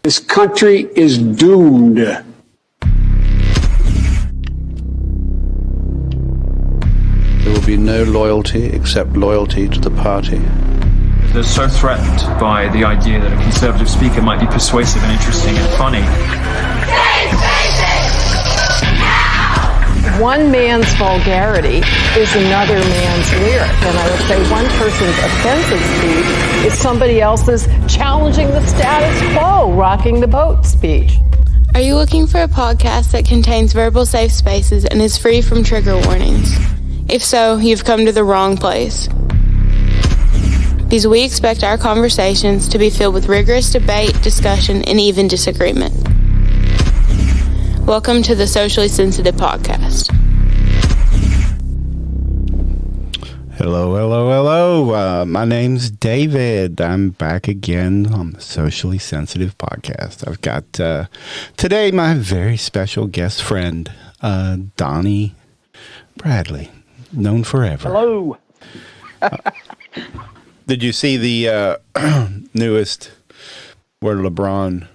This country is doomed. There will be no loyalty except loyalty to the party. They're so threatened by the idea that a conservative speaker might be persuasive and interesting and funny. One man's vulgarity is another man's lyric. And I would say one person's offensive speech is somebody else's challenging the status quo, rocking the boat speech. Are you looking for a podcast that contains verbal safe spaces and is free from trigger warnings? If so, you've come to the wrong place. Because we expect our conversations to be filled with rigorous debate, discussion, and even disagreement. Welcome to the Socially Sensitive Podcast. Hello. My name's David. I'm back again on the Socially Sensitive Podcast. I've got today my very special guest friend, Donnie Bradley, known forever. Hello. Did you see the newest where LeBron?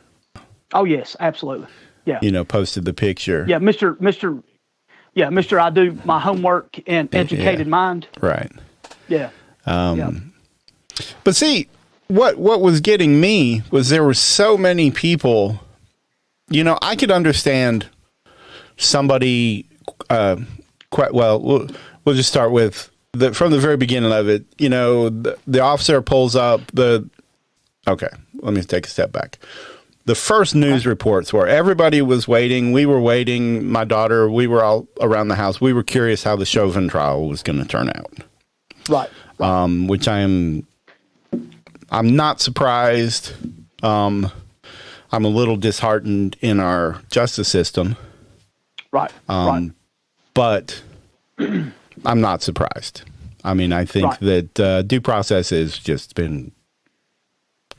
Oh yes, absolutely. Yeah. Posted the picture. Yeah, Mr. I do my homework and educated mind. Right. Yeah. But see, what was getting me was there were so many people. I could understand somebody. We'll just start with from the very beginning of it. The officer pulls up. Okay, let me take a step back. The first news reports were everybody was waiting. We were waiting. My daughter, we were all around the house. We were curious how the Chauvin trial was going to turn out. Right. Which I'm not surprised. I'm a little disheartened in our justice system. Right. But I'm not surprised. I mean, I think that due process has just been.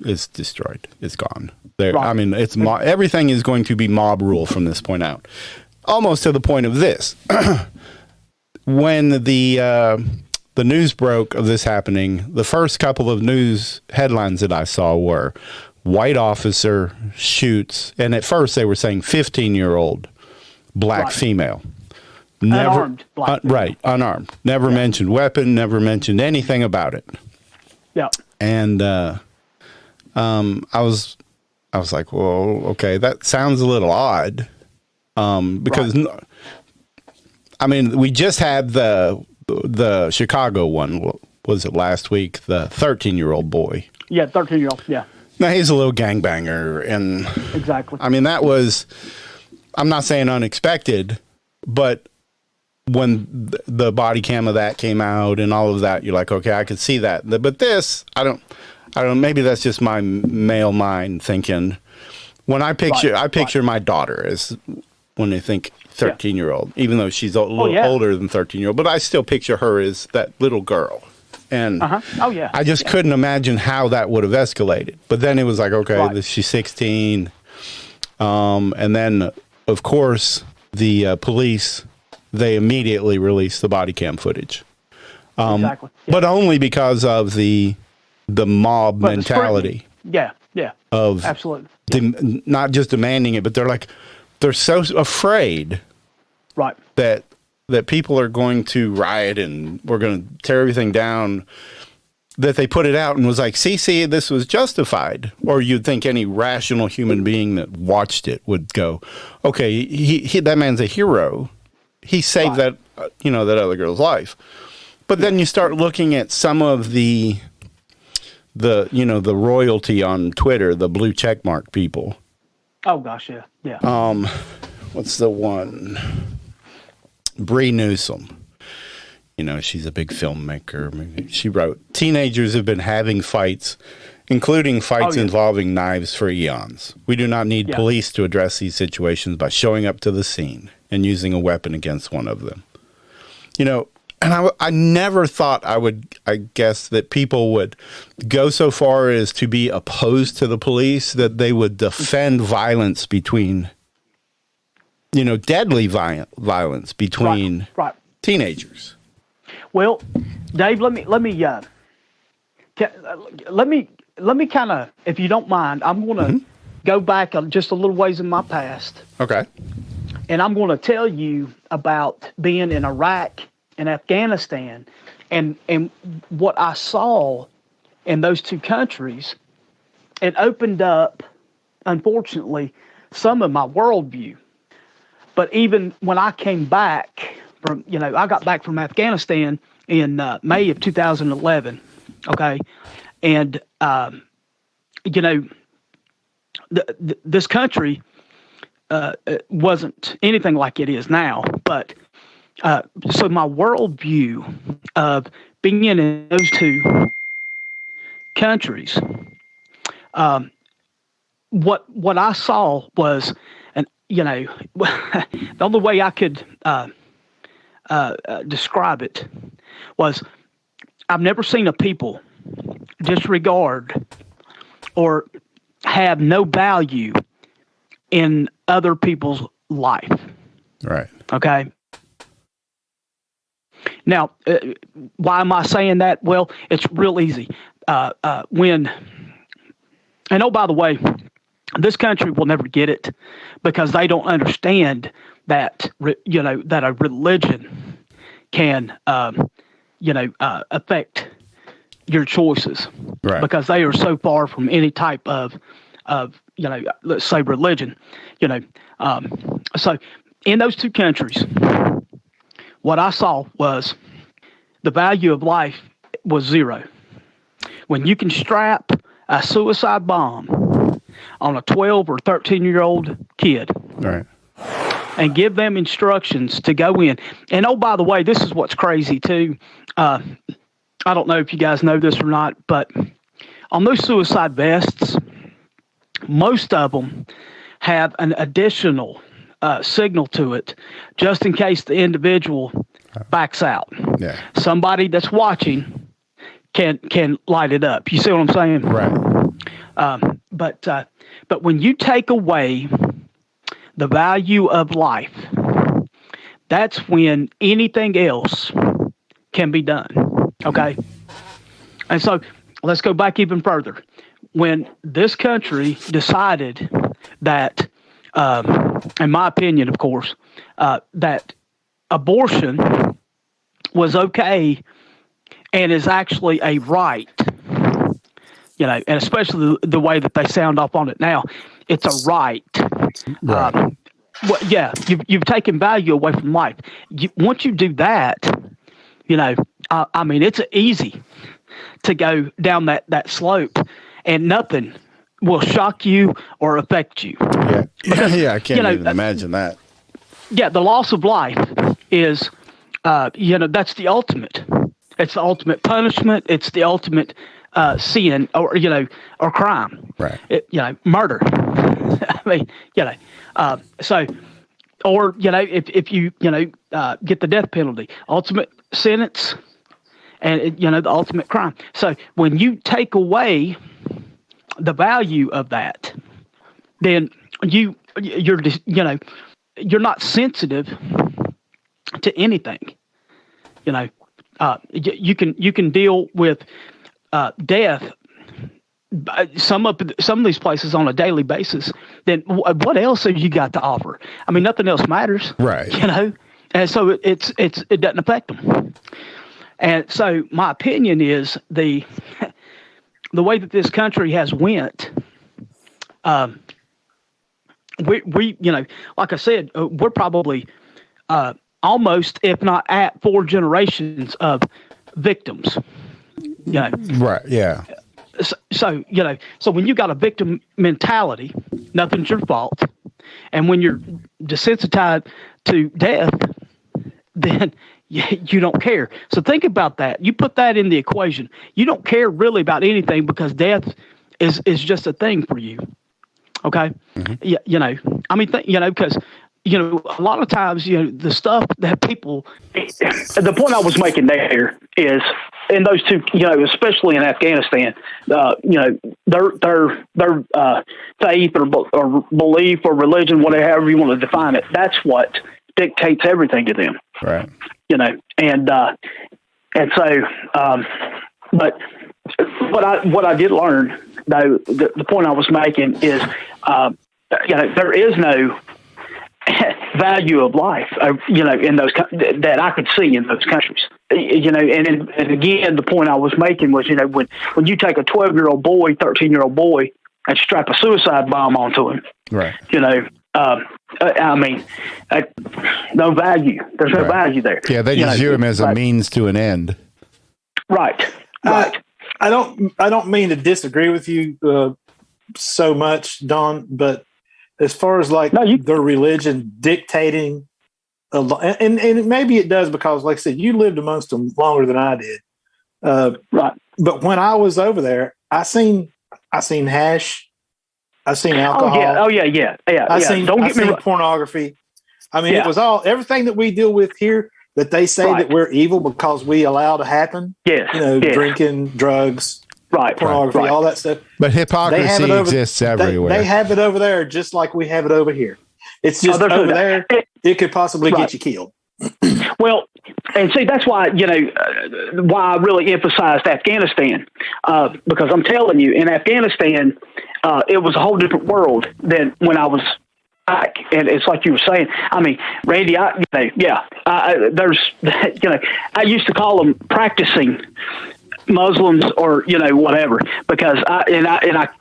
It's destroyed. It's gone. There. Right. I mean, everything is going to be mob rule from this point out. Almost to the point of this. When the news broke of this happening, the first couple of news headlines that I saw were white officer shoots, and at first they were saying 15-year-old black female. Unarmed black female. Right, unarmed. Never mentioned weapon, never mentioned anything about it. Yeah. And I was like, well, okay, that sounds a little odd, because I mean, we just had the Chicago one. What was it last week? The 13-year-old boy. Yeah, 13-year-old. Yeah. Now he's a little gangbanger, and exactly. I mean, that was. I'm not saying unexpected, but when the body cam of that came out and all of that, you're like, okay, I could see that. But this, I don't know, maybe that's just my male mind thinking. When I picture my daughter as when I think 13-year-old, even though she's a little older than 13-year-old, but I still picture her as that little girl. And I just couldn't imagine how that would have escalated. But then it was like, okay, she's 16. And then, of course, the police, they immediately released the body cam footage. Exactly. Yeah. But only because of the mob mentality. Yeah. Of absolutely. Not just demanding it, but they're so afraid that people are going to riot and we're going to tear everything down, that they put it out and was like, see, this was justified. Or you'd think any rational human being that watched it would go, okay, he that man's a hero. He saved that other girl's life. But then you start looking at some of the royalty on Twitter, the blue checkmark people. Oh gosh, yeah. What's the one? Bree Newsom. She's a big filmmaker. She wrote, teenagers have been having fights, including fights involving knives for eons. We do not need police to address these situations by showing up to the scene and using a weapon against one of them. And I never thought I guess that people would go so far as to be opposed to the police, that they would defend violence between, deadly violence between teenagers. Well, Dave, let me kind of, if you don't mind, I'm going to go back just a little ways in my past. Okay. And I'm going to tell you about being in Iraq and Afghanistan and what I saw in those two countries. It opened up, unfortunately, some of my worldview. But even when I came back from, I got back from Afghanistan in May of 2011, okay? And, this country wasn't anything like it is now. But so my worldview of being in those two countries, what I saw was, the only way I could describe it was, I've never seen a people disregard or have no value in other people's life. Right. Okay. Now, why am I saying that? Well, it's real easy. And oh, by the way, this country will never get it because they don't understand that, that a religion can, affect your choices. Right. Because they are so far from any type of let's say religion, so in those two countries, what I saw was the value of life was zero. When you can strap a suicide bomb on a 12 or 13-year-old kid, right, and give them instructions to go in. And oh, by the way, this is what's crazy too. I don't know if you guys know this or not, but on those suicide vests, most of them have an additional signal to it, just in case the individual backs out. Yeah. Somebody that's watching can light it up. You see what I'm saying? Right. But when you take away the value of life, that's when anything else can be done. Okay. And so let's go back even further. When this country decided that, in my opinion, of course, that abortion was okay and is actually a right, and especially the way that they sound off on it now, it's a right. Right. You've taken value away from life. Once you do that, it's easy to go down that slope, and nothing will shock you or affect you. Yeah, because, I can't even imagine that. Yeah, the loss of life is, that's the ultimate. It's the ultimate punishment. It's the ultimate sin, or crime. Right. Murder. So, or if you get the death penalty, ultimate sentence, and the ultimate crime. So when you take away the value of that, then you're not sensitive to anything. You can deal with death, some of these places on a daily basis. Then what else have you got to offer? I mean, nothing else matters, right? And so it doesn't affect them. And so my opinion is the way that this country has went, we like I said, we're probably almost, if not at 4 generations of victims. Right. Yeah. So when you got a victim mentality, nothing's your fault. And when you're desensitized to death, then you don't care. So think about that. You put that in the equation. You don't care really about anything because death is just a thing for you. Okay. Mm-hmm. Because a lot of times, the stuff that people, the point I was making there is in those two, especially in Afghanistan, their faith or belief or religion, whatever you want to define it, that's what dictates everything to them. Right. And so, but what I did learn though, the point I was making is, there is no value of life, in those that I could see in those countries. And again, the point I was making was, when you take a 12-year-old boy, 13-year-old boy, and strap a suicide bomb onto him, right? I mean, no value. There's no value there. Yeah, they just view him as a means to an end. Right. I don't mean to disagree with you so much, Don, but as far as their religion dictating a lot, and maybe it does because, like I said, you lived amongst them longer than I did. Right. But when I was over there, I seen hash, I seen alcohol. Oh yeah. I seen pornography. I mean, it was everything that we deal with here that they say that we're evil because we allow to happen. Yes. Drinking, drugs, pornography, all that stuff. But hypocrisy exists everywhere. They have it over there just like we have it over here. It's just over there. It could possibly get you killed. Well, and see, that's why, why I really emphasized Afghanistan, because I'm telling you, in Afghanistan, it was a whole different world than when I was back. And it's like you were saying. I mean, Randy, there's, I used to call them practicing Muslims or whatever, because I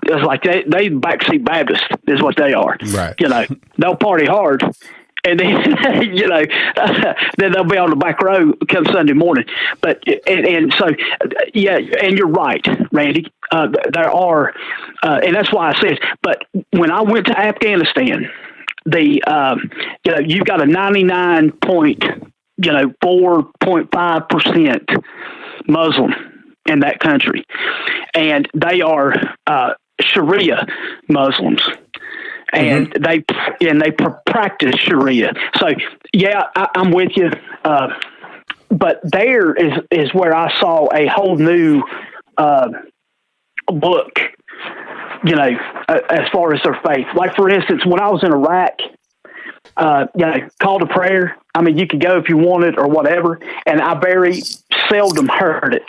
was like they backseat Baptist is what they are. Right. They'll party hard, and then then they'll be on the back row come Sunday morning. But and so and you're right, Randy. There are, and that's why I said. But when I went to Afghanistan, you've got a 99.4.5% Muslim in that country, and they are Sharia Muslims, and they practice Sharia. So I'm with you, but there is where I saw a whole new look, as far as their faith. Like, for instance, when I was in Iraq, call to prayer. I mean, you could go if you wanted or whatever, and I very seldom heard it.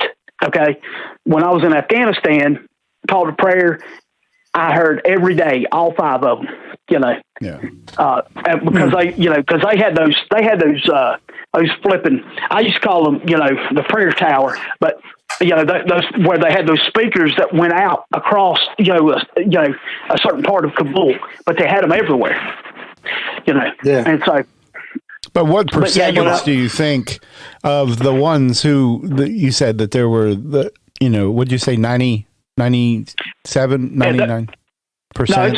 Okay. When I was in Afghanistan, call to prayer, I heard every day, all 5 of them, because they had those flipping, I used to call them, the prayer tower, but those where they had those speakers that went out across, a certain part of Kabul, but they had them everywhere, and so. But what percentage do you think of the ones who you said that there were what'd you say, 90, 97, 99%? No,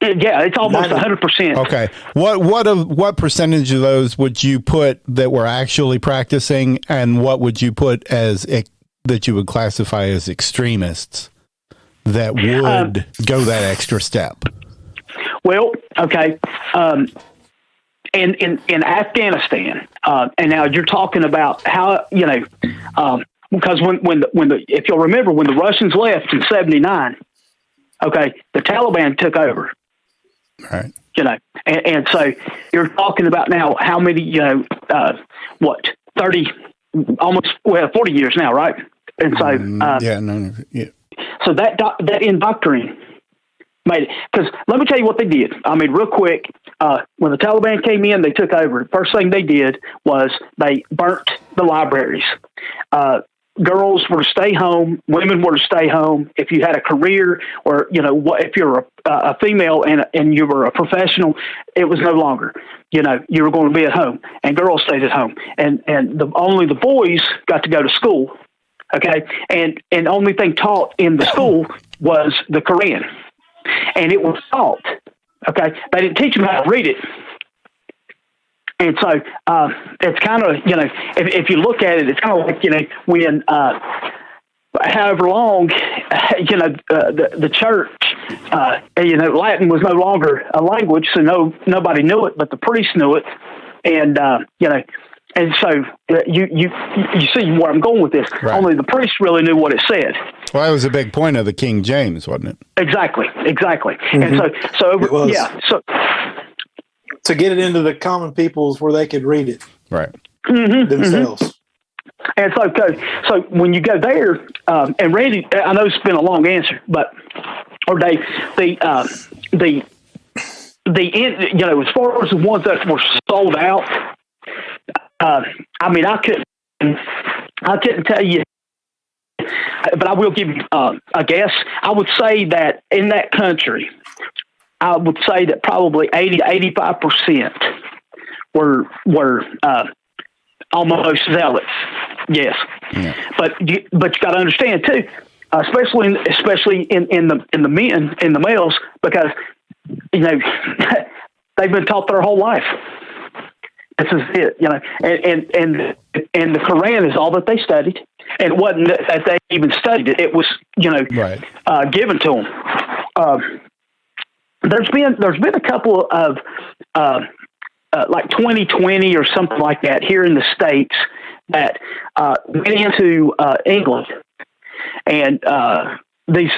it's almost 100%. Okay. What percentage of those would you put that were actually practicing, and what would you put as that you would classify as extremists that would go that extra step? Well, okay. In Afghanistan, and now you're talking about how, because when if you'll remember, when the Russians left in 1979, okay, the Taliban took over. Right. And so you're talking about now how many, 30, almost 40 years now, right? And so, so that indoctrine made it. Because let me tell you what they did. I mean, real quick, when the Taliban came in, they took over. The first thing they did was they burnt the libraries. Girls were to stay home. Women were to stay home. If you had a career, or if you're a female and you were a professional, it was no longer. You were going to be at home, and girls stayed at home, and only the boys got to go to school. Okay, and the only thing taught in the school was the Quran, and it was taught. Okay, they didn't teach them how to read it. And so it's kind of, if you look at it, it's kind of like, when however long, the church, Latin was no longer a language, so nobody knew it, but the priests knew it. And, and so you see where I'm going with this. Right. Only the priests really knew what it said. Well, that was a big point of the King James, wasn't it? Exactly. Mm-hmm. And so to get it into the common peoples where they could read it right themselves. And so when you go there, and Randy, I know it's been a long answer, or Dave, as far as the ones that were sold out, I mean, I couldn't tell you, but I will give you a guess. I would say that in that country, I would say that probably 80 to 85% were almost zealots. Yes, yeah. But you got to understand too, especially in the males, because they've been taught their whole life. This is it, and the Quran is all that they studied, and it wasn't that they even studied it; it was given to them. There's been a couple of like 2020 or something like that here in the States that went into England, and these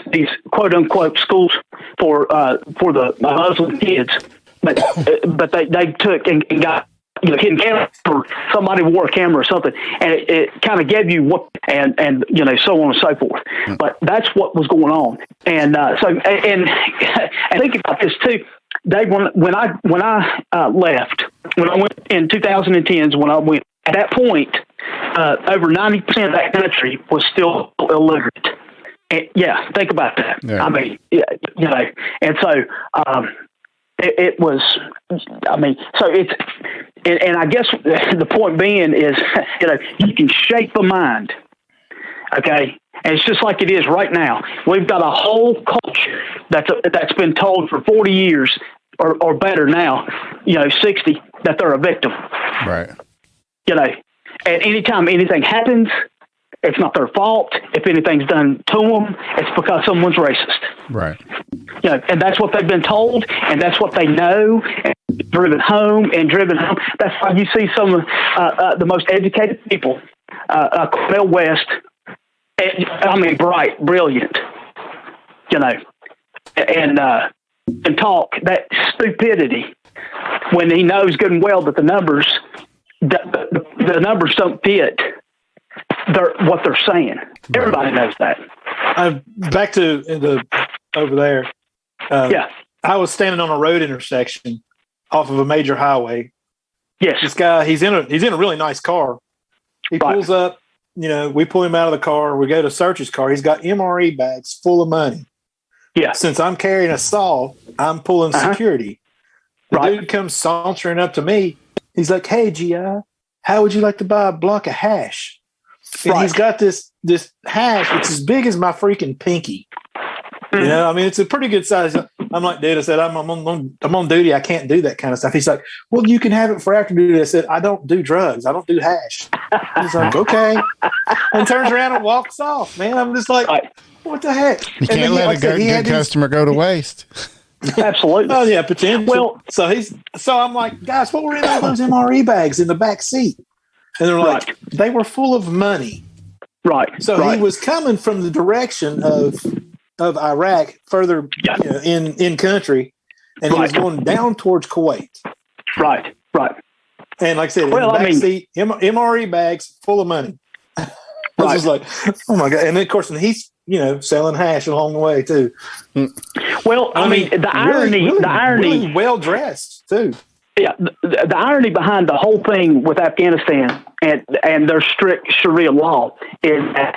quote unquote schools for the Muslim kids, but they took and got hidden camera, or somebody wore a camera or something, and it kind of gave you what and so on and so forth. But that's what was going on, and think about this too, Dave. When I left, when I went in 2010s, when I went at that point, over 90% of that country was still illiterate. And, think about that. Yeah. I mean, and so it was. I mean, so it's. And I guess the point being is, you can shape a mind, okay? And it's just like it is right now. We've got a whole culture that's been told for 40 years or better now, 60, that they're a victim. Right. And anytime anything happens, it's not their fault. If anything's done to them, it's because someone's racist. Right. And that's what they've been told, and that's what they know, and driven home. That's why you see some of the most educated people, Cornel West, bright, brilliant, and talk that stupidity when he knows good and well that the numbers don't fit what they're saying. Right. Everybody knows that. Back to over there. I was standing on a road intersection off of a major highway. Yes. This guy, he's in a really nice car. He pulls up, we pull him out of the car. We go to search his car. He's got MRE bags full of money. Yeah. Since I'm carrying a saw, I'm pulling security. The dude comes sauntering up to me. He's like, "Hey, GI, how would you like to buy a block of hash?" And he's got this hash. It's as big as my freaking pinky. It's a pretty good size. I'm like, dude, I said, I'm on duty. I can't do that kind of stuff. He's like, "Well, you can have it for after duty." I said, "I don't do drugs. I don't do hash." He's like, "Okay," and turns around and walks off. Man, I'm just like, what the heck? You can't let a good customer go to waste. Absolutely. Oh yeah, potential. So I'm like, guys, what were in all those MRE bags in the back seat? And they're like, they were full of money. Right. So he was coming from the direction of Iraq, further in country, and he was going down towards Kuwait. Right. And like I said, in the back seat, MRE bags full of money. I was just like, oh my God. And then, of course, he's selling hash along the way too. Well, the irony, really well dressed too. Yeah, the irony behind the whole thing with Afghanistan and their strict Sharia law is that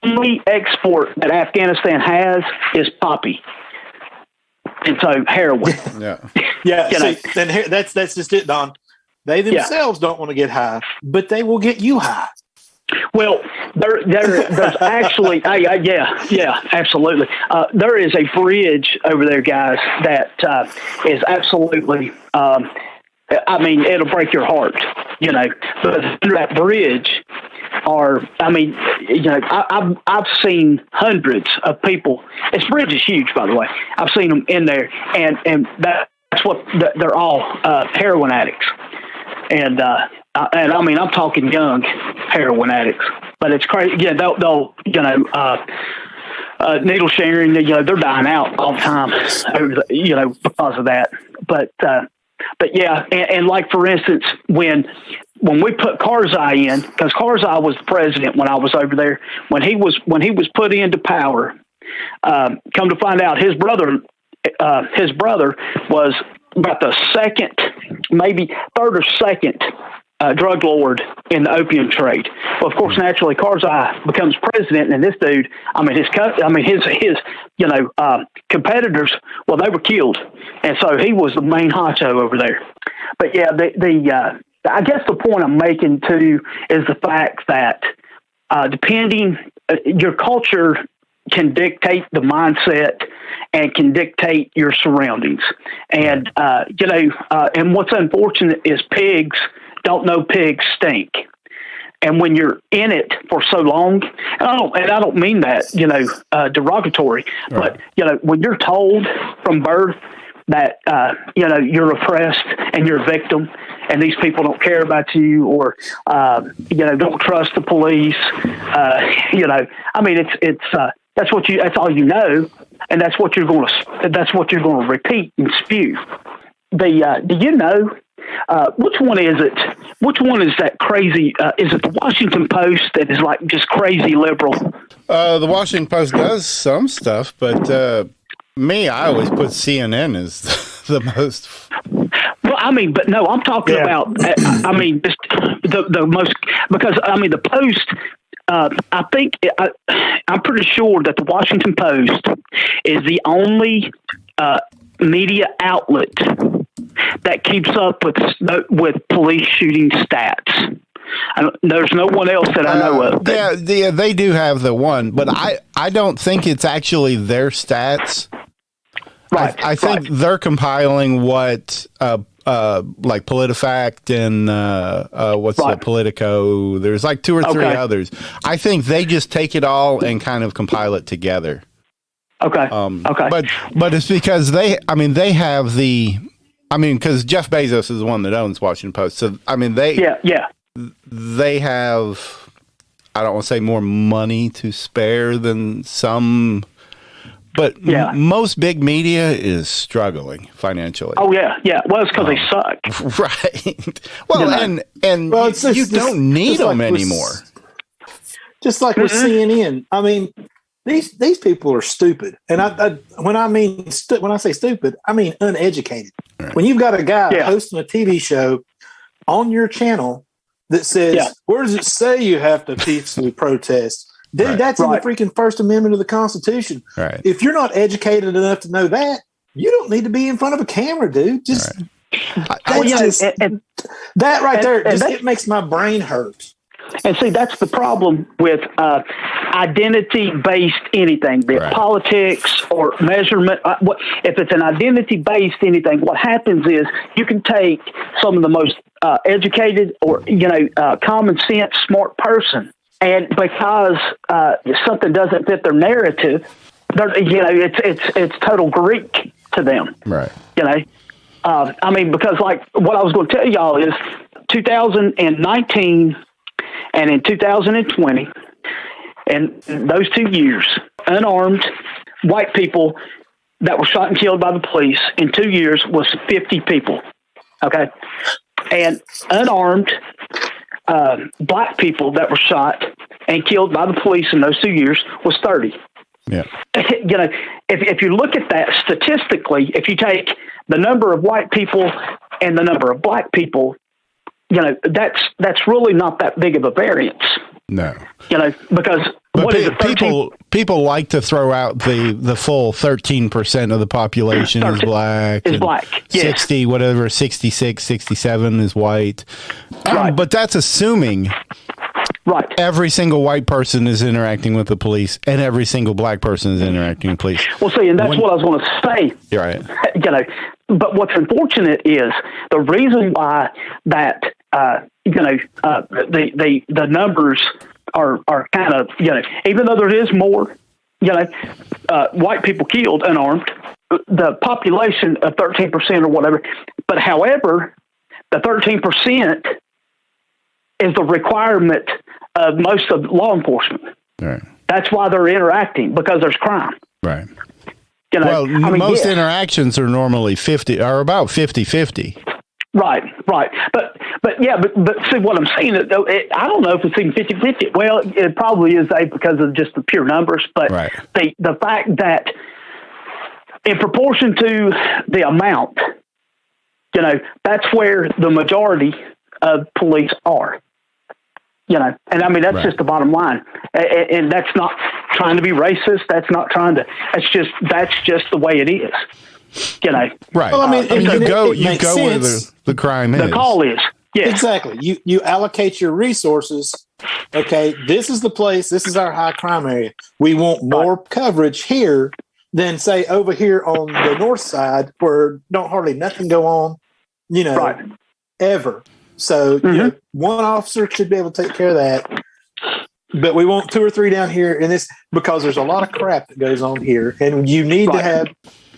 the only export that Afghanistan has is poppy, and so heroin. Yeah. And that's just it, Don. They themselves don't want to get high, but they will get you high. Well, there's actually, absolutely. There is a bridge over there, guys, that is absolutely, it'll break your heart, but under that bridge I've seen hundreds of people. This bridge is huge, by the way. I've seen them in there, and that's what they're all heroin addicts. And I'm talking young heroin addicts, but it's crazy. Yeah, they'll needle sharing. They're dying out all the time, because of that. But yeah, and like for instance, when when we put Karzai in, because Karzai was the president when I was over there, when he was put into power, come to find out his brother was about the second, maybe third or second drug lord in the opium trade. Well, of course, naturally, Karzai becomes president, and this dude, his competitors, well, they were killed, and so he was the main honcho over there. But yeah, I guess the point I'm making too is the fact that depending, your culture can dictate the mindset and can dictate your surroundings. And, and what's unfortunate is pigs don't know pigs stink. And when you're in it for so long, and I don't mean that, derogatory, right. But, when you're told from birth that, you're oppressed and you're a victim and these people don't care about you or, don't trust the police, that's all you know, and that's what you're going to repeat and spew. Do you know which one is it? Which one is that crazy? Is it the Washington Post that is like just crazy liberal? The Washington Post does some stuff, but I always put CNN as the most. Well, but no, I'm talking about. Just the most, because the Post. I think I'm pretty sure that the Washington Post is the only media outlet that keeps up with police shooting stats. There's no one else that I know of. Yeah, they do have the one, but I don't think it's actually their stats. Right. I think they're compiling what like PolitiFact and what's the Politico. There's like 2 or 3 others. I think they just take it all and kind of compile it together. Okay. But it's because they have because Jeff Bezos is the one that owns Washington Post. So they have, I don't want to say more money to spare than some. But most big media is struggling financially. Oh yeah. Well, it's because they suck, right? Well, you don't need them anymore. Just like with CNN. These people are stupid, and when I say stupid, I mean uneducated. Right. When you've got a guy hosting a TV show on your channel that says, "Where does it say you have to peacefully protest?" Dude, that's in the freaking First Amendment of the Constitution. Right. If you're not educated enough to know that, you don't need to be in front of a camera, dude. Just that right there, it makes my brain hurt. And see, that's the problem with identity-based anything, be it politics or measurement. If it's an identity-based anything, what happens is you can take some of the most educated or common sense, smart person, and because something doesn't fit their narrative, it's total Greek to them. Right. Because like what I was going to tell y'all is 2019 and in 2020, and those 2 years, unarmed white people that were shot and killed by the police in 2 years was 50 people. Okay. And unarmed black people that were shot and killed by the police in those 2 years was 30. Yeah. If you look at that statistically, if you take the number of white people and the number of black people, that's really not that big of a variance. No. Because people like to throw out the full 13% of the population is black. Is black. 60, whatever, 66, 67 is white. But that's assuming every single white person is interacting with the police and every single black person is interacting with police. Well, see, and that's what I was going to say. You're right. But what's unfortunate is the reason why that the numbers are kind of even though there is more white people killed unarmed, the population of 13% or whatever. But however, the 13% is the requirement of most of law enforcement. Right. That's why they're interacting, because there's crime. Right. Most interactions are normally about 50-50. Right. But see what I'm saying, I don't know if it's even 50-50. Well, it probably is because of just the pure numbers, but the fact that in proportion to the amount, that's where the majority of police are. And I mean, that's just the bottom line. And that's not trying to be racist. That's not trying to, that's just the way it is. Right. Well, I mean, you go where the crime is. The call is. Yeah. Exactly. You allocate your resources. Okay, this is the place. This is our high crime area. We want more coverage here than say over here on the north side where don't hardly nothing go on, ever. So one officer should be able to take care of that. But we want 2 or 3 down here in this because there's a lot of crap that goes on here, and you need to have.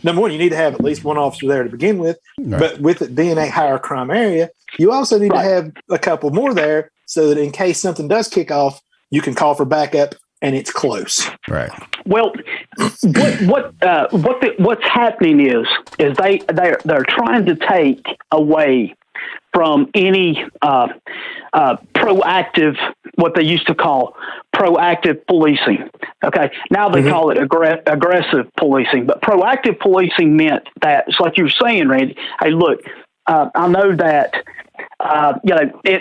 Number one, you need to have at least one officer there to begin with, but with it being a higher crime area, you also need to have a couple more there so that in case something does kick off, you can call for backup and it's close. Right. Well, what's happening is they're trying to take away from any proactive, what they used to call proactive policing. Okay, now they call it aggressive policing, but proactive policing meant that it's like you were saying, Randy. Hey, look, I know that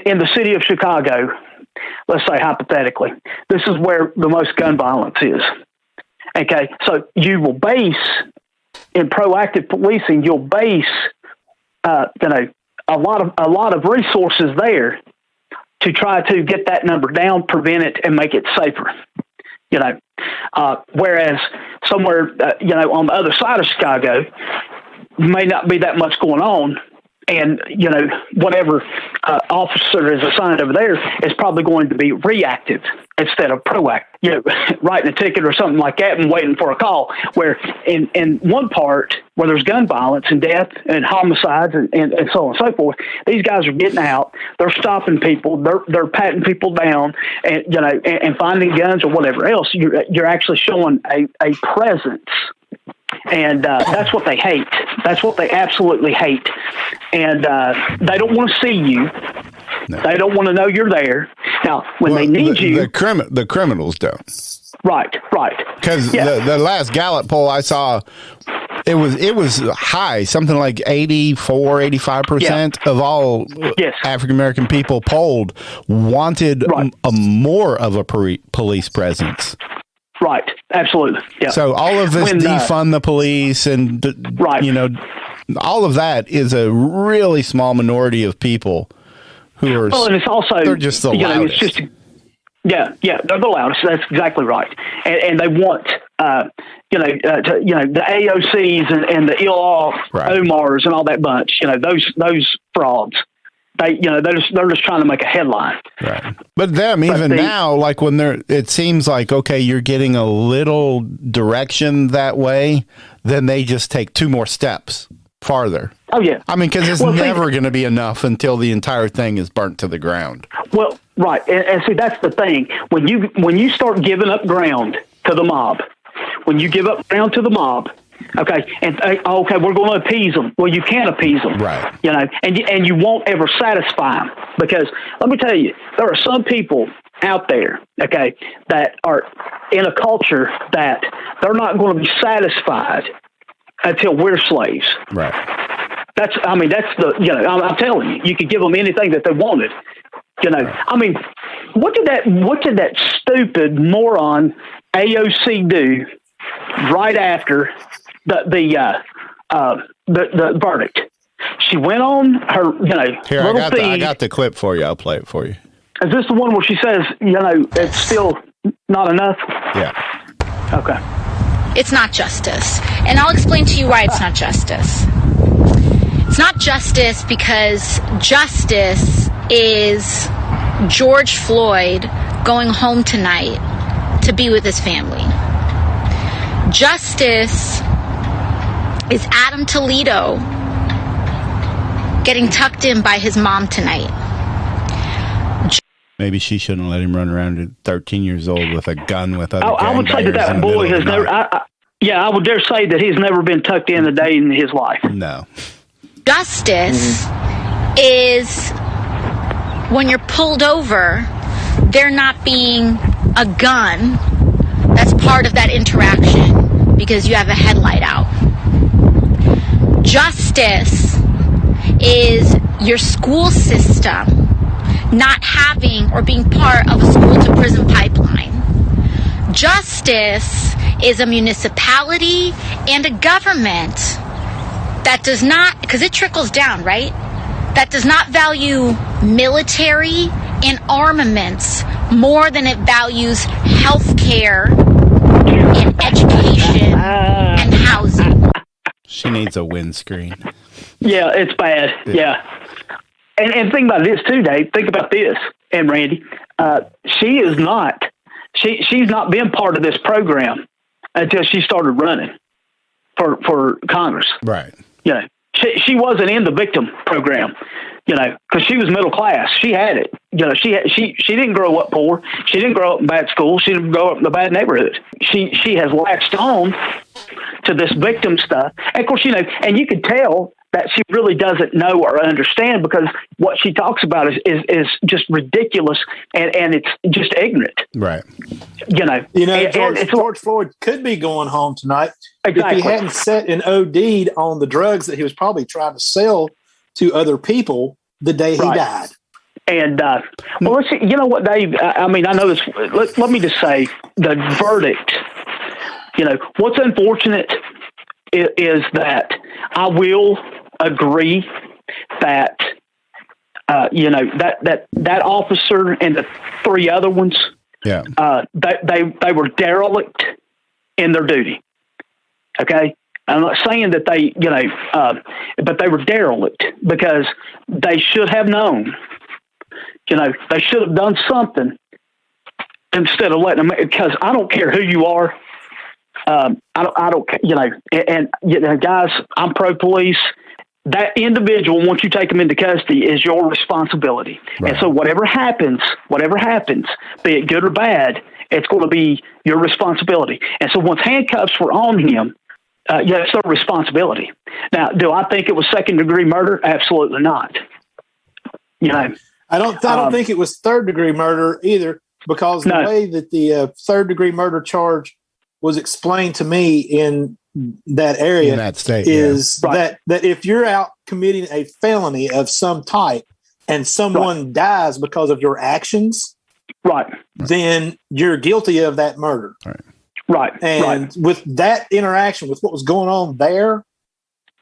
in the city of Chicago, let's say hypothetically, this is where the most gun violence is. Okay, so you will base in proactive policing, you'll base a lot of resources there to try to get that number down, prevent it, and make it safer. Whereas somewhere on the other side of Chicago may not be that much going on, and whatever officer is assigned over there is probably going to be reactive instead of proactive. Writing a ticket or something like that and waiting for a call. Where in one part where there's gun violence and death and homicides and so on and so forth, these guys are getting out. They're stopping people. They're patting people down and and finding guns or whatever else. You're actually showing a presence. And that's what they hate. That's what they absolutely hate. And they don't want to see you. No. They don't want to know you're there. Now, when they need you... The criminals don't. Right. Because the last Gallup poll I saw, it was high, something like 85% of all African-American people polled wanted more of a police presence. Right, absolutely. Yeah. So all of this defund the police and all of that is a really small minority of people who are. Well, and it's also they're just the loudest. It's just they're the loudest. That's exactly right. And they want the AOCs and the ill-off Omars and all that bunch. Those frauds. They're just trying to make a headline. Right. But them, now, like when it seems like, okay, you're getting a little direction that way, then they just take 2 more steps farther. Oh, yeah. I mean, because it's never going to be enough until the entire thing is burnt to the ground. Well, right. And see, that's the thing. When you start giving up ground to the mob, okay, and we're going to appease them. Well, you can't appease them, right? And you won't ever satisfy them, because let me tell you, there are some people out there, okay, that are in a culture that they're not going to be satisfied until we're slaves, right? I'm telling you could give them anything that they wanted, I mean, what did that stupid moron AOC do right after the verdict? She went on her, Here, I got the clip for you. I'll play it for you. Is this the one where she says, it's still not enough? Yeah. Okay. It's not justice. And I'll explain to you why it's not justice. It's not justice because justice is George Floyd going home tonight to be with his family. Justice is Adam Toledo getting tucked in by his mom tonight. Maybe she shouldn't let him run around at 13 years old with a gun with other I would say that boy has never... I would dare say that he's never been tucked in a day in his life. No. Justice is when you're pulled over, there not being a gun that's part of that interaction because you have a headlight out. Justice is your school system not having or being part of a school to prison pipeline. Justice is a municipality and a government that does not, because it trickles down, right? That does not value military and armaments more than it values health care and education and housing. She needs a windscreen. Yeah, it's bad. Yeah. And think about this too, Dave. Think about this, and Randy. She is not. She's not been part of this program until she started running for Congress. Right. You know, she wasn't in the victim program. You know, because she was middle class. She had it. You know, she didn't grow up poor. She didn't grow up in bad school. She didn't grow up in a bad neighborhood. She has latched on to this victim stuff. And of course, you know, and you could tell that she really doesn't know or understand because what she talks about is just ridiculous and it's just ignorant. Right. George Floyd could be going home tonight if he hadn't sat and OD'd on the drugs that he was probably trying to sell to other people the day he died. And, well, let's see, you know what, Dave, I mean, I know this, let me just say the verdict, you know, what's unfortunate is that I will agree that, you know, that officer and the three other ones, they were derelict in their duty. Okay. I'm not saying that they, you know, but they were derelict because they should have known, you know, they should have done something instead of letting them, because I don't care who you are. I don't, you know, and you know, guys, I'm pro police. That individual, once you take them into custody, is your responsibility. Right. And so whatever happens, be it good or bad, it's going to be your responsibility. And so once handcuffs were on him, it's their responsibility. Now, do I think it was second-degree murder? Absolutely not. You know, I don't think it was third-degree murder either, because the way that the third-degree murder charge was explained to me in that area in that state, is that if you're out committing a felony of some type and someone dies because of your actions, then you're guilty of that murder. And with that interaction, with what was going on there,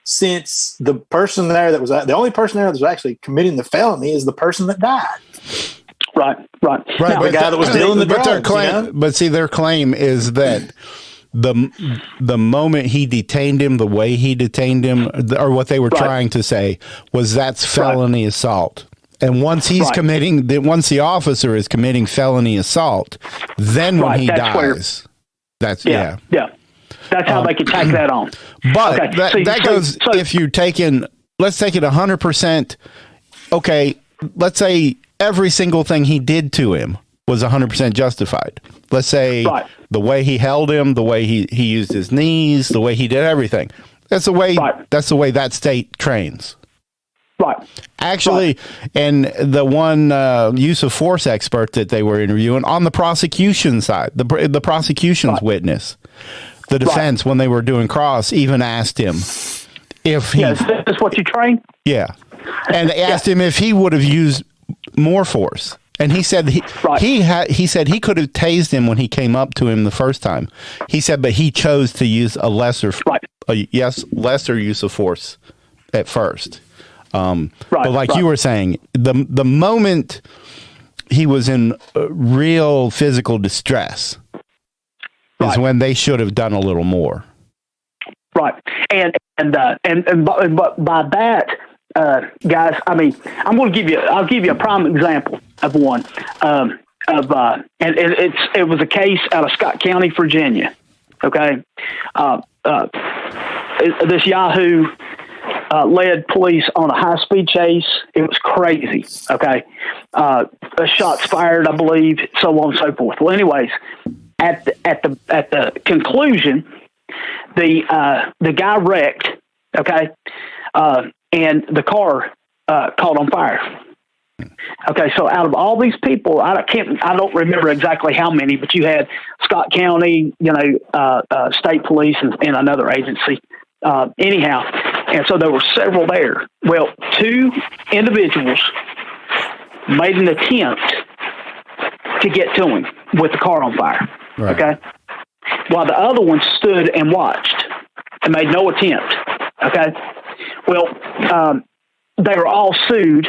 since the person there that was the only person there that was actually committing the felony is the person that died. Right. Now, the guy that was dealing the drugs. Their claim, but see, their claim is that the moment he detained him, the way he detained him, or what they were trying to say was that's felony assault. And once he's once the officer is committing felony assault, then when he dies. That's That's how they can tack that on. But if you're taking, let's take it 100%. Okay, let's say every single thing he did to him was 100% justified. Let's say the way he held him, the way he used his knees, the way he did everything. That's the way. That's the way that state trains. Actually, and the one use of force expert that they were interviewing on the prosecution side, the prosecution's witness, the defense, when they were doing cross, even asked him if he... is this what you train? Yeah. And they asked him if he would have used more force. And he said he said he could have tased him when he came up to him the first time. He said, but he chose to use a lesser use of force at first. But like you were saying, the moment he was in real physical distress is when they should have done a little more. But by that, guys, I mean, I'll give you a prime example of one and it was a case out of Scott County, Virginia. Okay. This Yahoo led police on a high-speed chase. It was crazy. Okay. Shots fired, I believe, so on and so forth. Well, anyways, at the conclusion, the guy wrecked. Okay. And the car caught on fire. Okay, so out of all these people, I don't remember exactly how many, but you had Scott County, state police, and another agency. Anyhow, and so there were several there. Well, 2 individuals made an attempt to get to him with the car on fire. Right. Okay, while the other one stood and watched and made no attempt. Okay, well, they were all sued.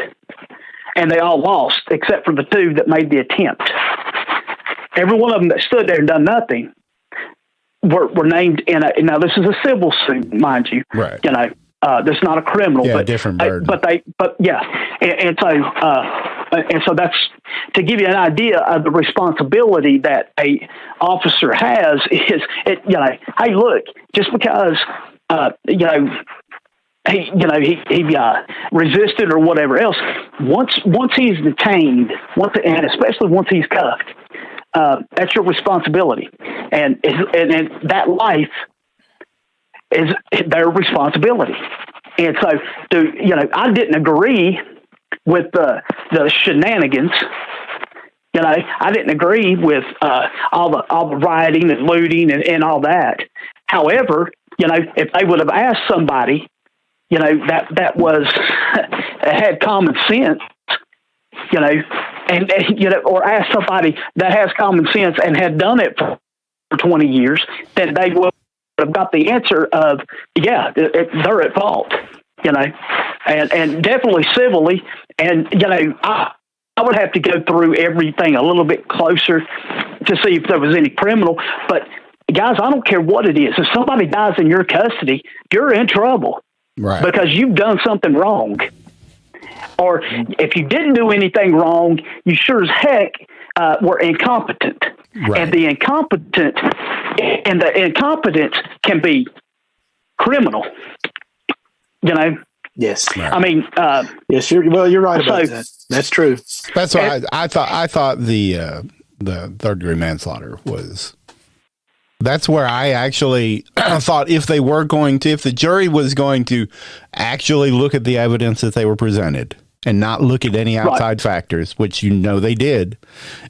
And they all lost, except for the 2 that made the attempt. Every one of them that stood there and done nothing were named in a. Now this is a civil suit, mind you. Right. This is not a criminal. Yeah, but different burden. And so that's to give you an idea of the responsibility that a officer has. Hey, look, just because he resisted or whatever else. Once he's detained, and especially once he's cuffed, that's your responsibility, and that life is their responsibility. And so, I didn't agree with the shenanigans. I didn't agree with all the rioting and looting and all that. However, if they would have asked somebody, that was had common sense, or ask somebody that has common sense and had done it for 20 years, then they would have got the answer of, they're at fault, and definitely civilly. And, I would have to go through everything a little bit closer to see if there was any criminal, but guys, I don't care what it is. If somebody dies in your custody, you're in trouble. Right. Because you've done something wrong. Or if you didn't do anything wrong, you sure as heck were incompetent. Right. And the incompetence can be criminal. Yes. Right. I mean, yes, you're right about that. That's true. That's why I thought the third-degree manslaughter was. That's where I actually thought if the jury was going to actually look at the evidence that they were presented and not look at any outside factors, which they did.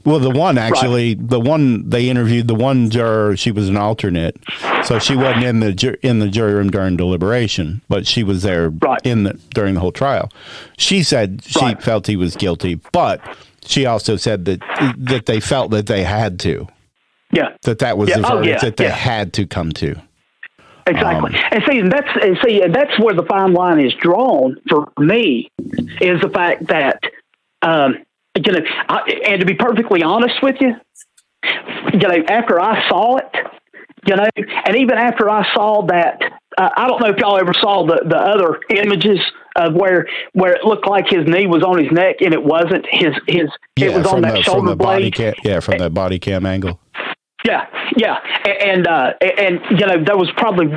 Well, the one they interviewed, the one juror, she was an alternate, so she wasn't in the jury room during deliberation, but she was there during the whole trial. She said she felt he was guilty, but she also said that they felt that they had to. Yeah, that was the verdict that they had to come to. Exactly, and that's where the fine line is drawn for me, is the fact that, and to be perfectly honest with you, after I saw it, and even after I saw that, I don't know if y'all ever saw the other images of where it looked like his knee was on his neck and it wasn't. It was on that shoulder blade. From that body cam angle. Yeah, and there was probably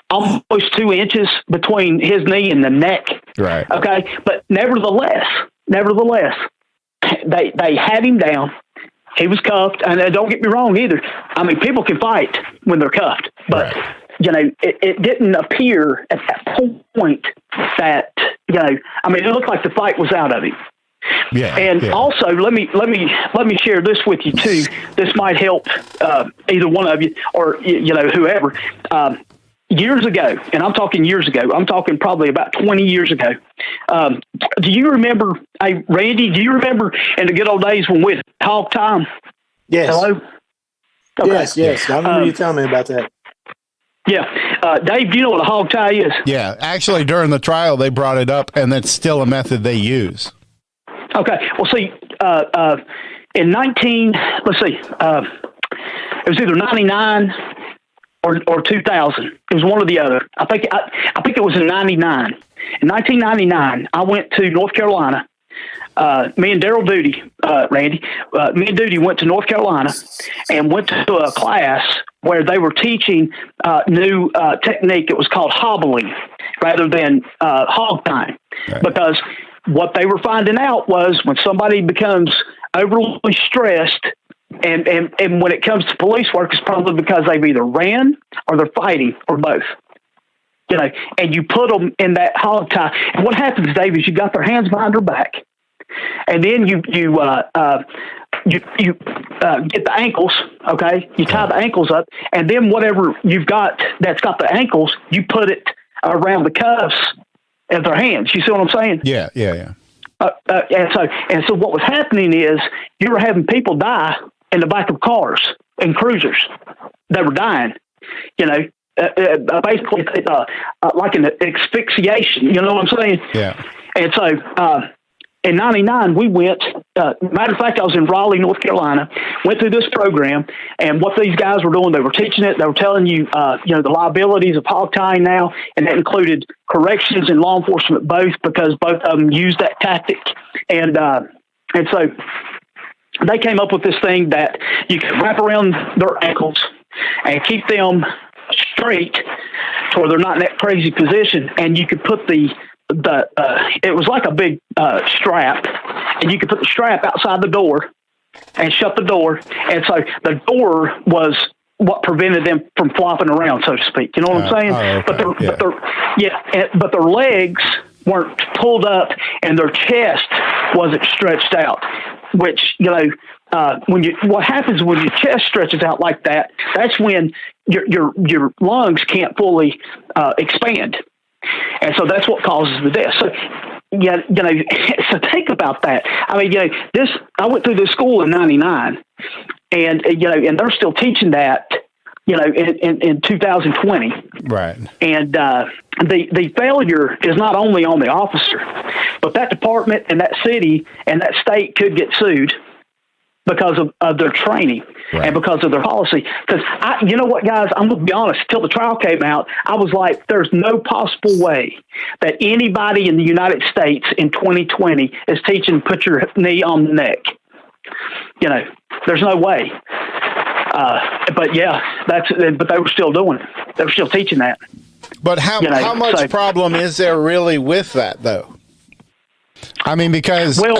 almost 2 inches between his knee and the neck. Right. Okay, but nevertheless, they had him down. He was cuffed, and don't get me wrong either. I mean, people can fight when they're cuffed, but it didn't appear at that point that it looked like the fight was out of him. Also, let me share this with you too. This might help either one of you or whoever. Years ago, and I'm talking years ago. I'm talking probably about 20 years ago. Do you remember, hey Randy? Do you remember in the good old days when we had hog time? Yes. Hello. Okay. Yes. I remember you telling me about that. Yeah. Dave, do you know what a hog tie is? Yeah. Actually, during the trial, they brought it up, and that's still a method they use. Okay. Well, see, in it was either 99 or 2000. It was one or the other. I think it was in 99. In 1999, I went to North Carolina. Me and Daryl Duty, Randy, me and Duty went to North Carolina and went to a class where they were teaching new technique. It was called hobbling rather than hog tying. Right. Because what they were finding out was when somebody becomes overly stressed, and when it comes to police work, it's probably because they've either ran or they're fighting or both. and you put them in that hog tie. And what happens, Dave, is you got their hands behind their back, and then you get the ankles. Okay, you tie the ankles up, and then whatever you've got that's got the ankles, you put it around the cuffs of their hands. You see what I'm saying? Yeah. And so what was happening is you were having people die in the back of cars and cruisers. They were dying, basically like an asphyxiation. You know what I'm saying? Yeah. And so in '99, we went. Matter of fact, I was in Raleigh, North Carolina. Went through this program, and what these guys were doing, they were teaching it. They were telling you, the liabilities of hog tying now, and that included corrections and law enforcement both, because both of them use that tactic. And so they came up with this thing that you could wrap around their ankles and keep them straight to where they're not in that crazy position, and you could put it was like a big strap, and you could put the strap outside the door and shut the door, and so the door was what prevented them from flopping around, so to speak. You know what I'm saying? Okay. But their legs weren't pulled up, and their chest wasn't stretched out. Which what happens when your chest stretches out like that? That's when your lungs can't fully expand. And so that's what causes the death. So, so think about that. I mean, I went through this school in '99, and they're still teaching that, in 2020. Right. And the failure is not only on the officer, but that department and that city and that state could get sued because of their training and because of their policy. Because you know what, guys, I'm going to be honest, till the trial came out, I was like, there's no possible way that anybody in the United States in 2020 is teaching put your knee on the neck. There's no way. But they were still doing it. They were still teaching that. But how much problem is there really with that, though? I mean, because... you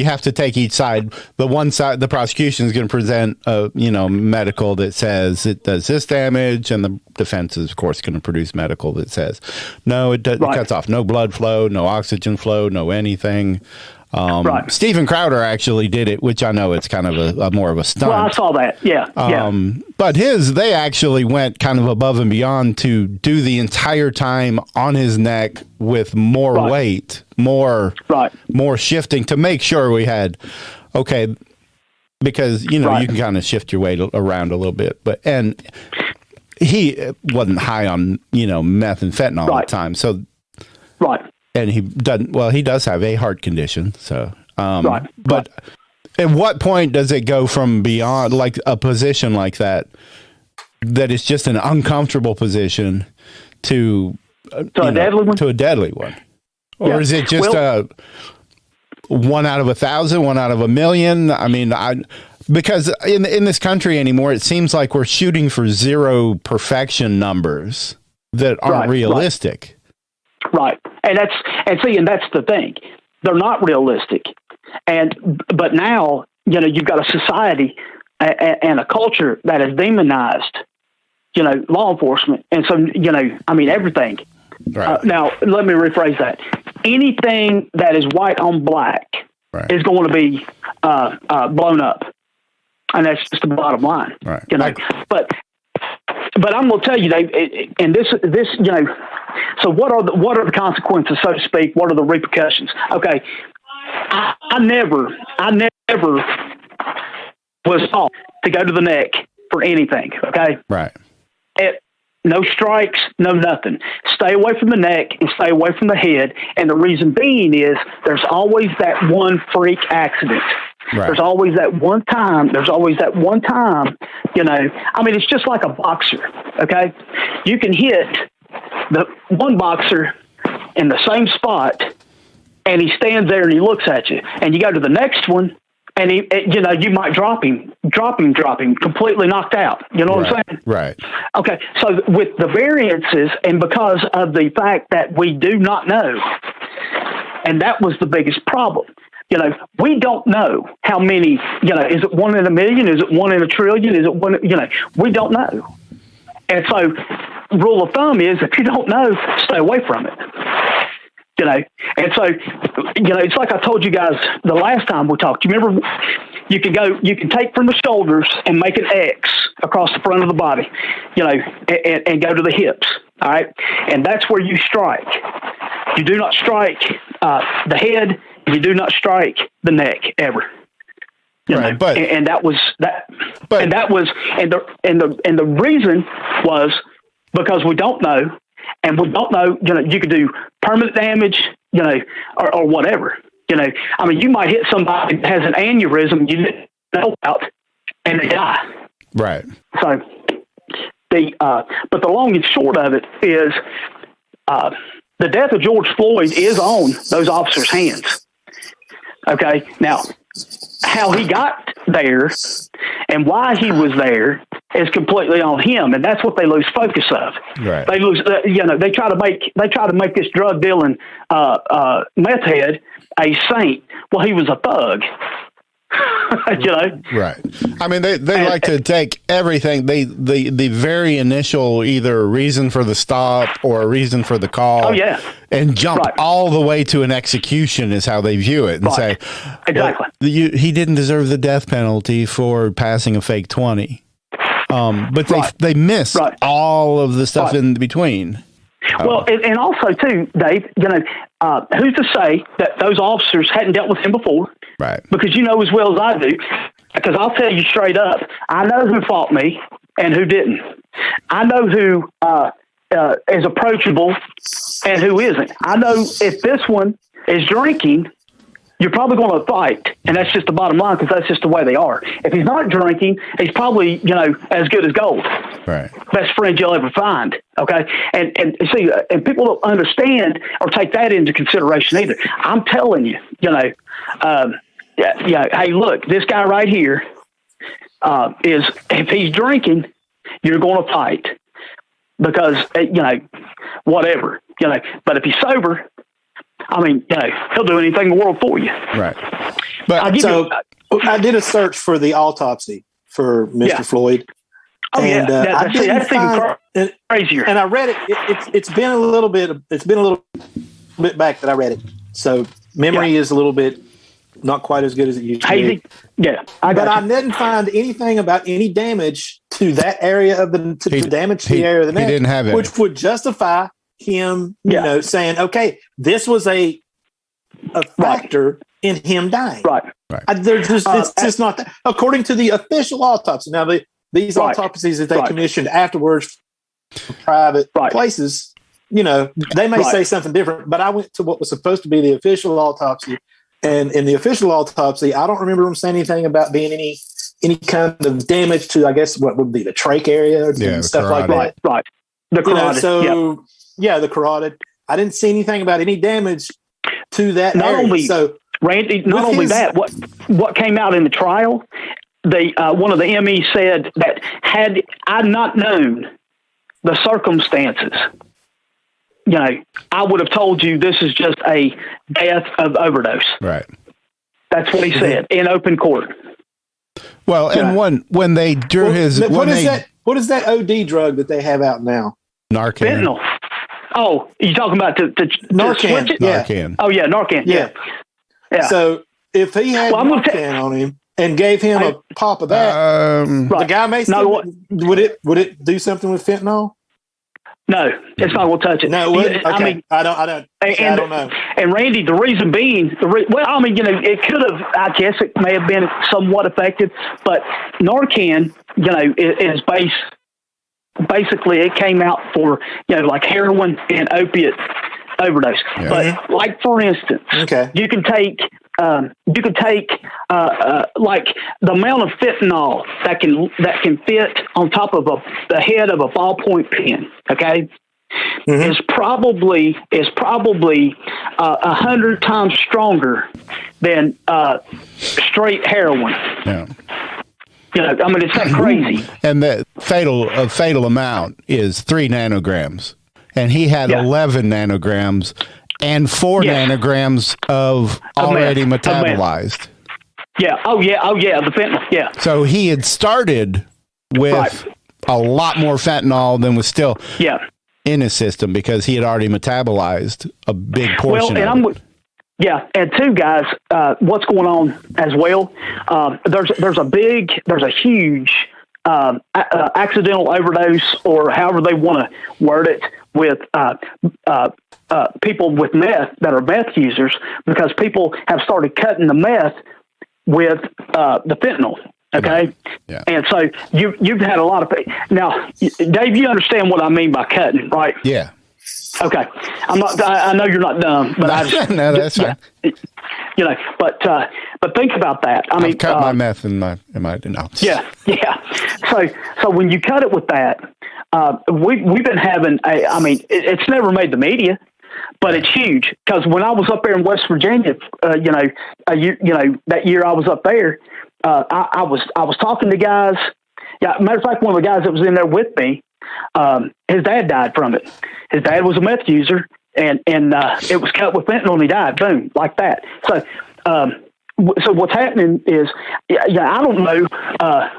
have to take each side. The one side, the prosecution is going to present medical that says it does this damage, and the defense is, of course, going to produce medical that says, no, it cuts off no blood flow, no oxygen flow, no anything. Stephen Crowder actually did it, which I know it's kind of a more of a stunt. Well, I saw that. Yeah. But they actually went kind of above and beyond to do the entire time on his neck with more weight, more shifting to make sure we had, because, you can kind of shift your weight around a little bit, and he wasn't high on, meth and fentanyl all the time. So, and he does have a heart condition. So, but at what point does it go from beyond like a position like that is just an uncomfortable position to a deadly one? Or is it just a 1 out of 1,000, 1 out of 1,000,000? I mean, because in this country anymore, it seems like we're shooting for zero perfection numbers that aren't realistic. Right. And that's the thing. They're not realistic. But now, you've got a society and a culture that has demonized, law enforcement. And so, everything. Right. Now, let me rephrase that. Anything that is white on black is going to be blown up. And that's just the bottom line. Right. But I'm going to tell you, Dave, and this, so what are the consequences, so to speak? What are the repercussions? Okay. I never was taught to go to the neck for anything. Okay. Right. No strikes, no nothing. Stay away from the neck and stay away from the head. And the reason being is there's always that one freak accident. Right. There's always that one time. It's just like a boxer. Okay. You can hit the one boxer in the same spot, and he stands there and he looks at you, and you go to the next one, and you might drop him, completely knocked out. You know what I'm saying? Right. Okay. So with the variances, and because of the fact that we do not know, and that was the biggest problem. We don't know how many, is it 1 in a million? Is it 1 in a trillion? Is it one, we don't know. And so rule of thumb is if you don't know, stay away from it. And so, it's like I told you guys the last time we talked. You remember, you can take from the shoulders and make an X across the front of the body, and go to the hips. All right. And that's where you strike. You do not strike the head. You do not strike the neck ever. Right, but and that was that. But, and that was and the reason was because we don't know, and we don't know. You could do permanent damage, or whatever. I mean, you might hit somebody that has an aneurysm you didn't know about, and they die. Right. So but the long and short of it is, the death of George Floyd is on those officers' hands. Okay. Now, how he got there and why he was there is completely on him, and that's what they lose focus of. Right. They lose. They try to make this drug dealing meth head a saint. Well, he was a thug. Right. I mean, they like to take everything. The very initial either reason for the stop or a reason for the call. Oh yeah. And jump all the way to an execution is how they view it, and say, exactly, he didn't deserve the death penalty for passing a fake 20. But they miss all of the stuff in between. Well, and also too, Dave, who's to say that those officers hadn't dealt with him before? Right. Because you know as well as I do, because I'll tell you straight up, I know who fought me and who didn't. I know who is approachable and who isn't. I know if this one is drinking, you're probably going to fight, and that's just the bottom line, because that's just the way they are. If he's not drinking, he's probably, as good as gold. Right. Best friend you'll ever find. Okay. And see, and people don't understand or take that into consideration either. I'm telling you, hey, look, this guy right here is, if he's drinking, you're going to fight because, whatever, but if he's sober, I mean, he'll do anything in the world for you. Right. But I did a search for the autopsy for Mr. Floyd. Oh, and that's even crazier. And I read it. It's been a little bit back that I read it. So memory is a little bit not quite as good as it used to be. Yeah. I didn't find anything about any damage to that area of the area of the neck. He didn't have it, which would justify him, saying, okay, this was a factor in him dying. Right. It's just not that. According to the official autopsy. Now, these autopsies that they commissioned afterwards from private places, they may say something different, but I went to what was supposed to be the official autopsy. And in the official autopsy, I don't remember them saying anything about being any kind of damage to, I guess, what would be the trach area and stuff like that. Right. The carotid. The carotid. I didn't see anything about any damage to that not area. Only, so, Randy, not only that, what came out in the trial, one of the MEs said that had I not known the circumstances, I would have told you this is just a death of overdose. Right. That's what he said in open court. Well, and when they drew what is that OD drug that they have out now? Narcan. Fentanyl. Oh, you talking about to Narcan? Switch it? Narcan. Oh yeah, Narcan. Yeah. So if he had Narcan on him and gave him a pop of that, the guy may still, would it do something with fentanyl? No, it's not going to touch it. No, it wouldn't? Okay. I mean, I don't know. And Randy, the reason being, it could have, I guess it may have been somewhat effective, but Narcan, is basically it came out for, like heroin and opiate overdose. Yeah. But like, for instance, you can take like the amount of fentanyl that can fit on top of the head of a ballpoint pen. Okay, is probably 100 times stronger than straight heroin. Yeah. It's not crazy. And the fatal amount is 3 nanograms, and he had 11 nanograms. And 4 nanograms of already metabolized. Yeah. Oh, yeah. The fentanyl. Yeah. So he had started with a lot more fentanyl than was still in his system because he had already metabolized a big portion of it. And two, guys, what's going on as well? There's a huge accidental overdose, or however they want to word it, with people with meth that are meth users, because people have started cutting the meth with the fentanyl. Okay. Yeah. And so you've had a lot of now, Dave, you understand what I mean by cutting, right? Yeah. Okay. I know you're not dumb, but I just, no, that's fine. But think about that. I've cut my meth in my no. Yeah. So when you cut it with that, we've been having it's never made the media, but it's huge, because when I was up there in West Virginia, that year I was up there, I was talking to guys. Yeah, matter of fact, one of the guys that was in there with me, his dad died from it. His dad was a meth user, and it was cut with fentanyl, and he died. Boom, like that. So what's happening is, I don't know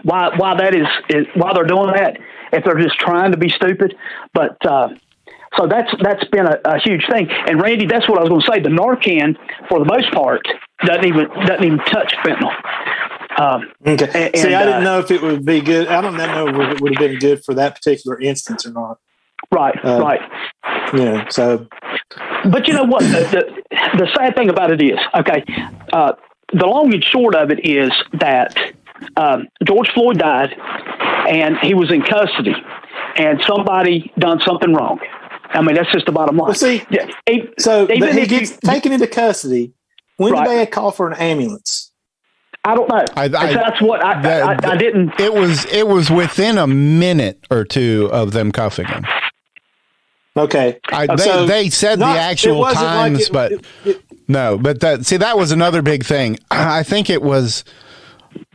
why that is why they're doing that, if they're just trying to be stupid, but. So that's been a huge thing. And Randy, that's what I was going to say. The Narcan, for the most part, doesn't even touch fentanyl. Okay. I didn't know if it would be good. I don't know if it would have been good for that particular instance or not. Right. Yeah. So. But you know what? The sad thing about it is, okay, the long and short of it is that George Floyd died, and he was in custody, and somebody done something wrong. I mean, that's just the bottom line. Well, see, he gets taken into custody. When did they call for an ambulance? I don't know. That's what I didn't. It was within a minute or two of them cuffing him. Okay. They said the actual times, but that was another big thing. I think it was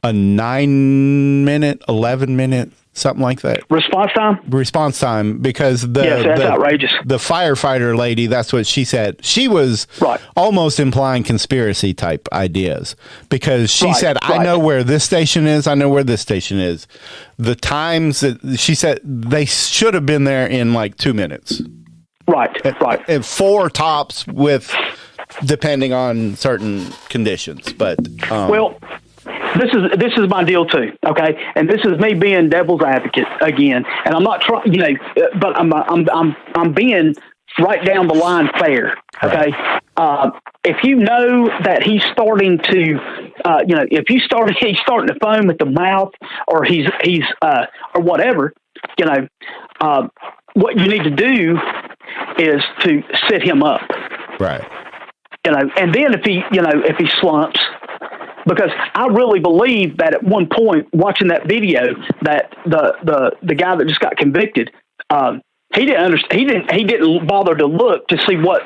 a 9-minute, 11-minute. Something like that. Response time, because that's outrageous. The firefighter lady, that's what she said. She was almost implying conspiracy type ideas, because she said, I know where this station is. I know where this station is. The times that she said they should have been there in like 2 minutes. Right. At 4 tops, with depending on certain conditions. But This is my deal too, okay? And this is me being devil's advocate again. And I'm not trying, but I'm being right down the line fair, okay? If you know that he's starting to, he's starting to foam at the mouth, or he's or whatever, what you need to do is to sit him up, right? And then if he slumps. Because I really believe that at one point, watching that video, that the guy that just got convicted, he didn't understand. He didn't bother to look to see what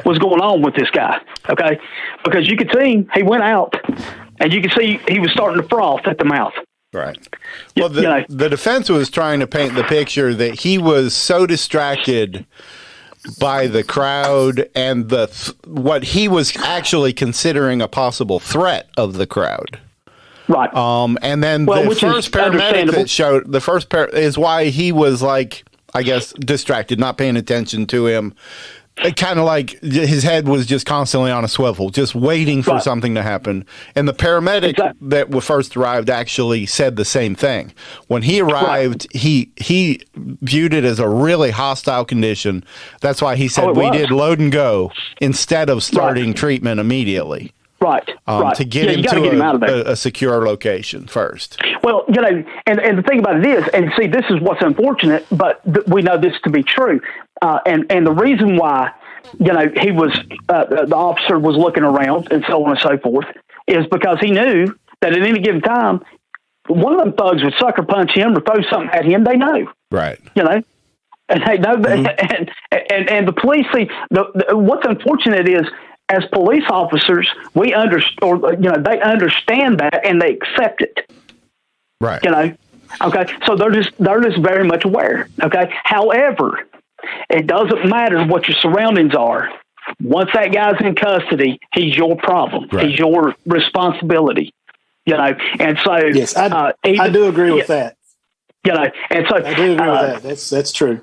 was going on with this guy. Okay, because you could see he went out, and you could see he was starting to froth at the mouth. Right. Well, the defense was trying to paint the picture that he was so distracted by the crowd and what he was actually considering a possible threat of the crowd. Right. And then the first paramedic that showed is why he was like, I guess, distracted, not paying attention to him. Kind of like his head was just constantly on a swivel, just waiting for something to happen. And the paramedic that first arrived actually said the same thing. When he arrived, he viewed it as a really hostile condition. That's why he said we did load and go instead of starting treatment immediately. Right. To get him to a secure location first. Well, and the thing about it is, and see, this is what's unfortunate, but we know this to be true. And the reason why, he was, the officer was looking around and so on and so forth, is because he knew that at any given time, one of them thugs would sucker punch him or throw something at him. They know. Right. And they know, and the police see, what's unfortunate is, as police officers, they understand that and they accept it. Right. Okay. So they're just very much aware. Okay. However, it doesn't matter what your surroundings are. Once that guy's in custody, he's your problem. Right. He's your responsibility. And so yes, I do agree with that. You know, and so I do agree with that. That's true.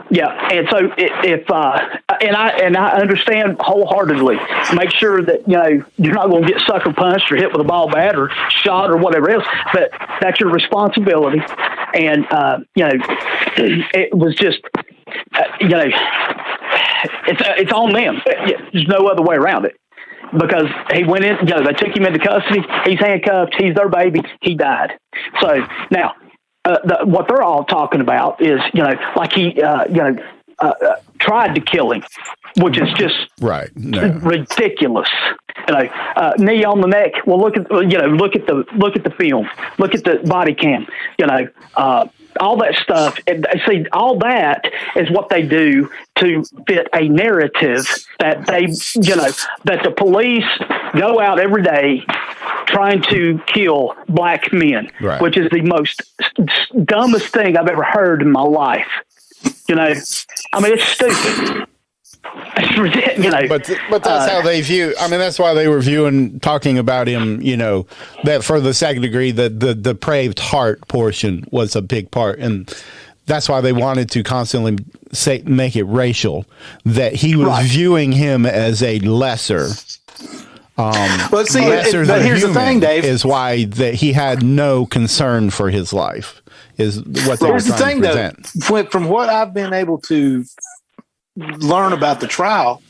Yeah, and so I understand wholeheartedly. Make sure that you're not going to get sucker punched or hit with a ball bat or shot or whatever else. But that's your responsibility, and it was just it's on them. There's no other way around it. Because he went in, they took him into custody. He's handcuffed. He's their baby. He died. So now, what they're all talking about is, like he, tried to kill him, which is just ridiculous. Knee on the neck. Well, look at the film. Look at the body cam. All that stuff. And see, all that is what they do to fit a narrative that that the police go out every day trying to kill black men, which is the most dumbest thing I've ever heard in my life. I mean, it's stupid. But that's how they view. I mean, that's why they were talking about him. That for the second degree, the depraved heart portion was a big part, and that's why they wanted to constantly make it racial. That he was viewing him as a lesser. But here's the thing, Dave, is why that he had no concern for his life. Is what they were trying to present. Though, from what I've been able to learn about the trial,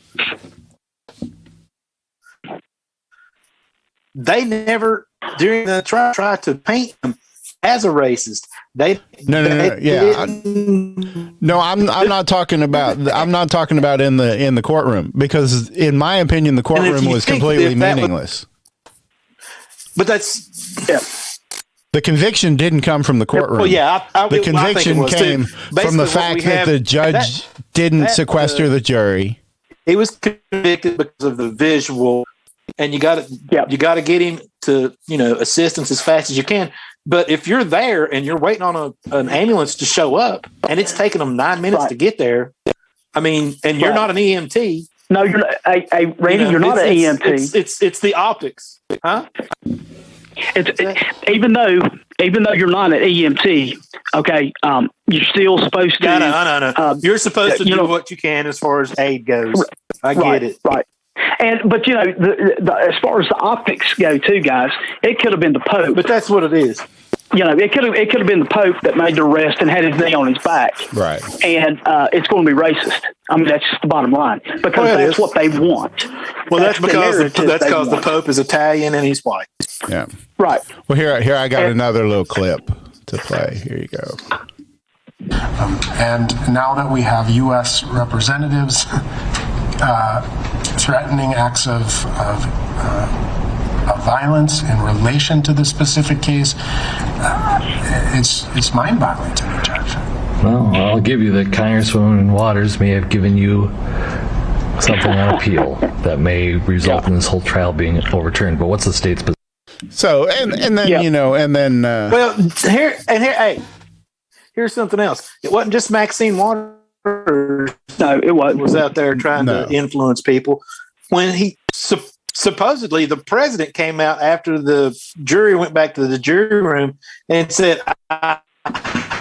they never during the trial tried to paint him as a racist. I'm not talking about in the courtroom, because in my opinion the courtroom was completely meaningless. But that's the conviction didn't come from the courtroom. Well, yeah, the conviction came from the fact that the judge didn't sequester the jury. He was convicted because of the visual, and you got to get him to assistance as fast as you can. But if you're there and you're waiting on an ambulance to show up, and it's taking them 9 minutes to get there, I mean, and you're not an EMT. No, you're not. Randy, you're not an EMT. It's the optics, huh? Even though you're not an EMT, okay, you're still supposed to. No. You're supposed to do what you can as far as aid goes. I get it. Right. But as far as the optics go, too, guys, it could have been the Pope. But that's what it is. It could have been the Pope that made the arrest and had his knee on his back. Right. And it's going to be racist. I mean, that's just the bottom line, because that's what they want. Well, that's because the Pope is Italian and he's white. Yeah. Right. Well, here I got another little clip to play. Here you go. And now that we have U.S. representatives threatening acts of violence in relation to this specific case, it's mind-boggling to me, Judge. Well, I'll give you that Congresswoman and Waters may have given you something on appeal that may result in this whole trial being overturned. But what's the state's position? So, and then well, here's something else. It wasn't just Maxine Waters. No, it wasn't. Was out there trying to influence people. When he supposedly the president came out after the jury went back to the jury room and said, "I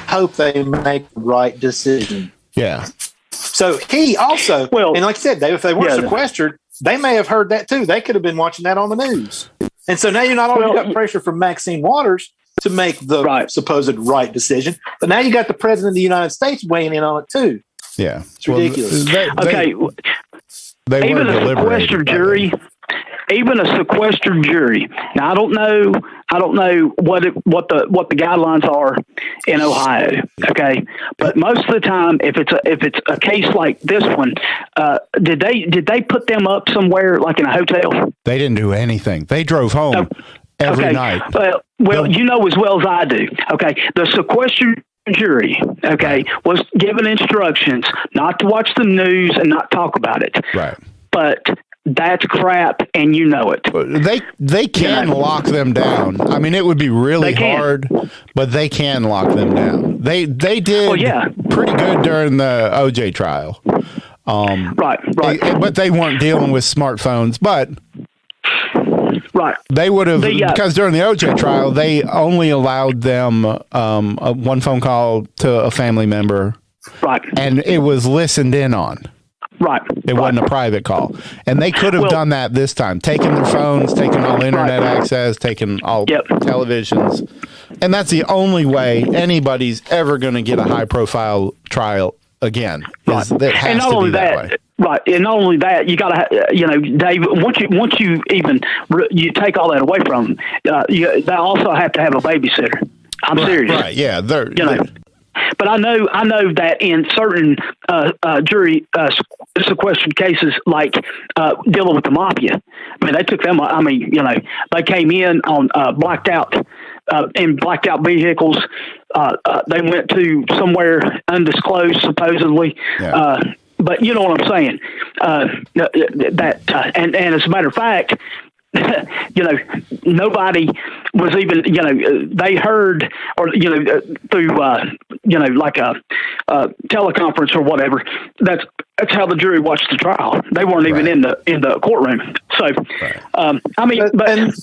hope they make the right decision." Yeah. So he also, and like I said, if they weren't sequestered, they may have heard that too. They could have been watching that on the news. And so now you not only got pressure from Maxine Waters to make the supposed right decision, but now you got the president of the United States weighing in on it too. Yeah, it's ridiculous. They even a sequestered jury. Even a sequestered jury. Now I don't know what the guidelines are in Ohio. Okay, but most of the time, if it's a case like this one, did they put them up somewhere like in a hotel? They didn't do anything. They drove home every night. Well, you know as well as I do. Okay, the sequestered jury, was given instructions not to watch the news and not talk about it. Right. But that's crap, and you know it. They can lock them down. I mean, it would be really hard, but they can lock them down. They did pretty good during the OJ trial. Right. But they weren't dealing with smartphones. But Right. They would have, because during the OJ trial, they only allowed them one phone call to a family member. Right. And it was listened in on. Right. It wasn't a private call. And they could have done that this time. Taken their phones, taken all internet access, taken all televisions. And that's the only way anybody's ever going to get a high-profile trial again. Right. It has and not to only be that way. Right, and not only that, you got to, Dave. Once you even you take all that away from them, they also have to have a babysitter. I'm serious. Right, yeah, But I know that in certain jury sequestered cases, like dealing with the mafia, I mean, they took them. I mean, they came in on blacked out vehicles. They went to somewhere undisclosed, supposedly. Yeah. But you know what I'm saying? And as a matter of fact, nobody was even, they heard, or, through, like a teleconference or whatever. That's how the jury watched the trial. They weren't even in the courtroom. So, I mean, but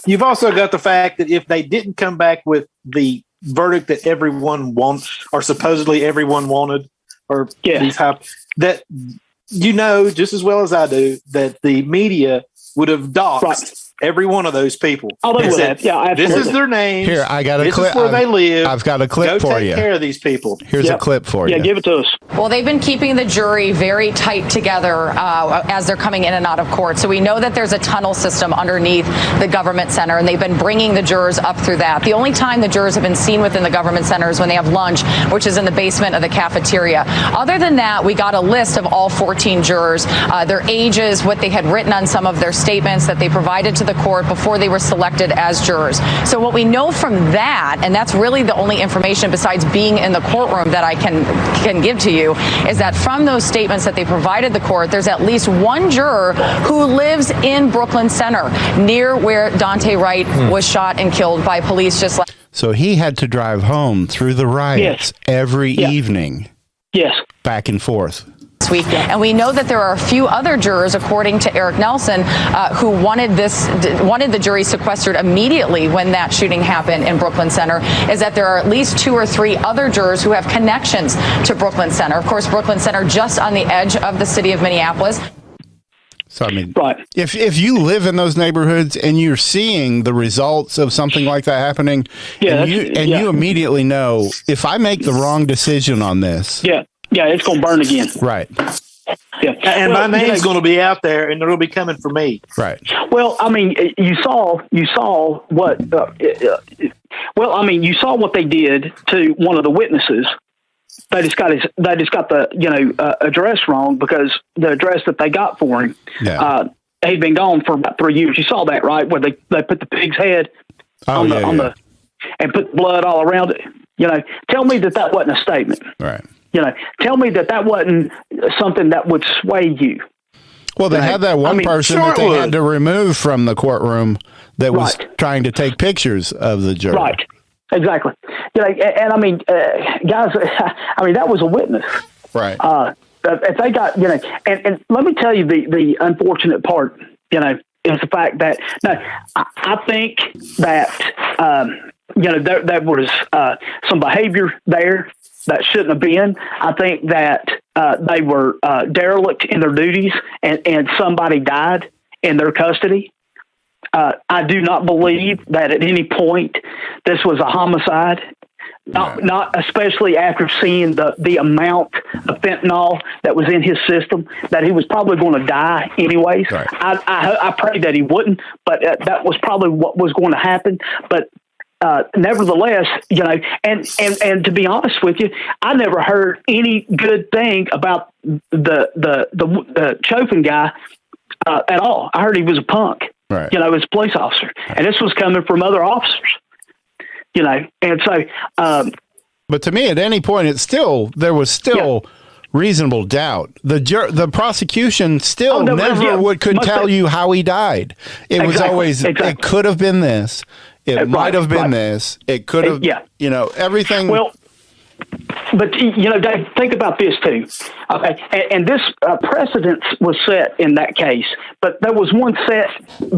you've also got the fact that if they didn't come back with the verdict that everyone wants, or supposedly everyone wanted, or these that just as well as I do, that the media would have doxed every one of those people. Oh, they would have. Yeah, absolutely. This is their names. Here, I got a clip. This is where they live. I've got a clip for you. Go take care of these people. Here's a clip for you. Yeah, give it to us. Well, they've been keeping the jury very tight together as they're coming in and out of court. So we know that there's a tunnel system underneath the government center, and they've been bringing the jurors up through that. The only time the jurors have been seen within the government center is when they have lunch, which is in the basement of the cafeteria. Other than that, we got a list of all 14 jurors, their ages, what they had written on some of their statements that they provided to the court before they were selected as jurors. So what we know from that, and that's really the only information besides being in the courtroom that I can give to you, is that from those statements that they provided the court, there's at least one juror who lives in Brooklyn Center, near where Daunte Wright was shot and killed by police just like. So he had to drive home through the riots every evening. Yes. Back and forth. Week. And we know that there are a few other jurors, according to Eric Nelson, who wanted the jury sequestered immediately when that shooting happened in Brooklyn Center, is that there are at least 2 or 3 other jurors who have connections to Brooklyn Center. Of course, Brooklyn Center just on the edge of the city of Minneapolis. So, I mean, if you live in those neighborhoods and you're seeing the results of something like that happening, you immediately know, if I make the wrong decision on this, yeah, it's going to burn again. Right. Yeah. And my name's going to be out there, and they're going to be coming for me. Right. Well, I mean, you saw what. You saw what they did to one of the witnesses. They just got the address wrong, because the address that they got for him, he'd been gone for about 3 years. You saw that, right? Where they put the pig's head on the and put blood all around it. Tell me that wasn't a statement. Right. Tell me that wasn't something that would sway you. Well, they had that one person that they had to remove from the courtroom that was trying to take pictures of the jury. Right. Exactly. And I mean, guys, I mean, that was a witness. Right. If they got, and let me tell you the unfortunate part, is the fact that, I think that, there was some behavior there that shouldn't have been. I think that they were derelict in their duties, and somebody died in their custody. I do not believe that at any point this was a homicide. Not especially after seeing the amount of fentanyl that was in his system, that he was probably going to die anyways. Right. I pray that he wouldn't, but that was probably what was going to happen. But nevertheless, and to be honest with you, I never heard any good thing about the Chauvin guy at all. I heard he was a punk, as a police officer, and this was coming from other officers, and so. But to me, at any point, there was still reasonable doubt. The prosecution still couldn't tell you how he died. It was always it could have been this. It might have been this. It could have, everything. Well, But Dave, think about this too. Okay, and this precedent was set in that case, but there was one set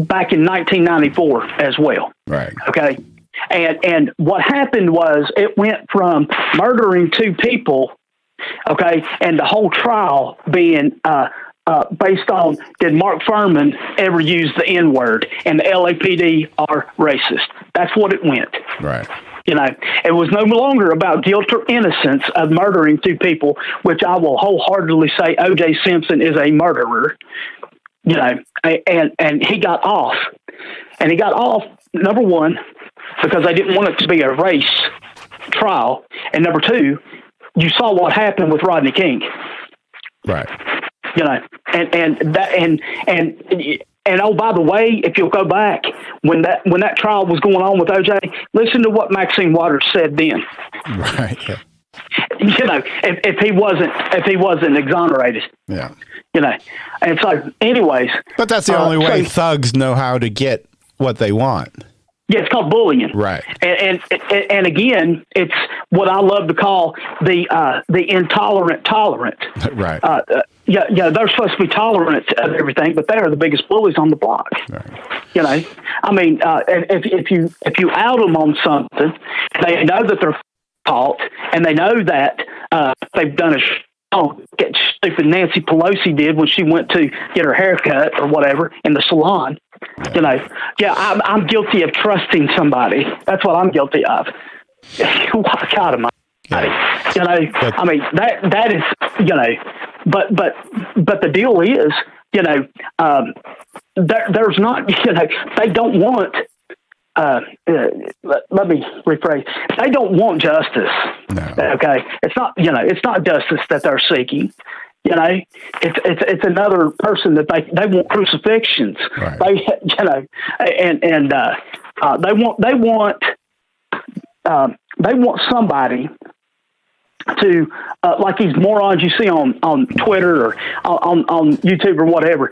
back in 1994 as well. Right. Okay, and what happened was it went from murdering 2 people, okay, and the whole trial being based on, did Mark Furman ever use the N-word, and the LAPD are racist. That's what it went. Right. It was no longer about guilt or innocence of murdering 2 people, which I will wholeheartedly say O.J. Simpson is a murderer, and he got off. And he got off, number one, because they didn't want it to be a race trial. And number 2, you saw what happened with Rodney King. Right. And oh, by the way, if you'll go back when that trial was going on with OJ, listen to what Maxine Waters said then. Right. Yeah. If he wasn't exonerated. Yeah. And so, anyways. But that's the only way thugs know how to get what they want. Yeah, it's called bullying. Right. And again, it's what I love to call the intolerant tolerant. Right. Yeah, they're supposed to be tolerant of everything, but they are the biggest bullies on the block. Right. I mean, if you out them on something, they know that they're fault, and they know that they've done get stupid Nancy Pelosi did when she went to get her hair cut or whatever in the salon. I'm guilty of trusting somebody. That's what I'm guilty of. God almighty. I mean, that is, but the deal is, there's not, they don't want, let me rephrase. They don't want justice. No. Okay. It's not justice that they're seeking. It's another person that they want crucifixions. Right. They want somebody to like these morons you see on Twitter or on YouTube or whatever,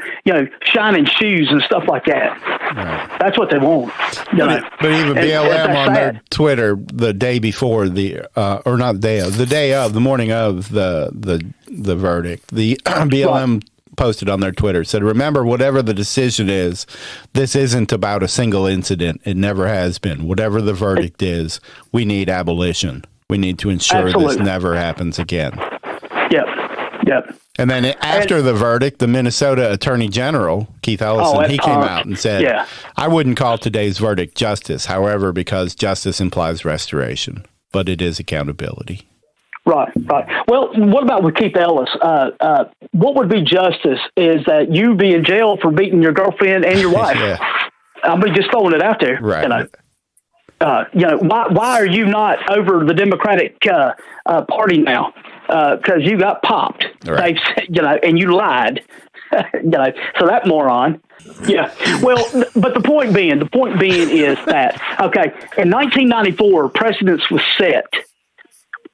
shining shoes and stuff like that. Right. That's what they want. But even BLM on their Twitter the day before the morning of the verdict, the BLM posted on their Twitter, said, "Remember, whatever the decision is, this isn't about a single incident. It never has been. Whatever the verdict is, we need abolition. We need to ensure this never happens again." Yep. And then after the verdict, the Minnesota Attorney General, Keith Ellison, he came out and said, "I wouldn't call today's verdict justice, however, because justice implies restoration, but it is accountability." Right. Well, what about with Keith Ellis? What would be justice is that you be in jail for beating your girlfriend and your wife. I'll be just throwing it out there. Right. Why are you not over the Democratic Party now? Because you got popped. Right. And you lied. So that moron. Yeah. Well, but the point being is that, okay, in 1994, precedence was set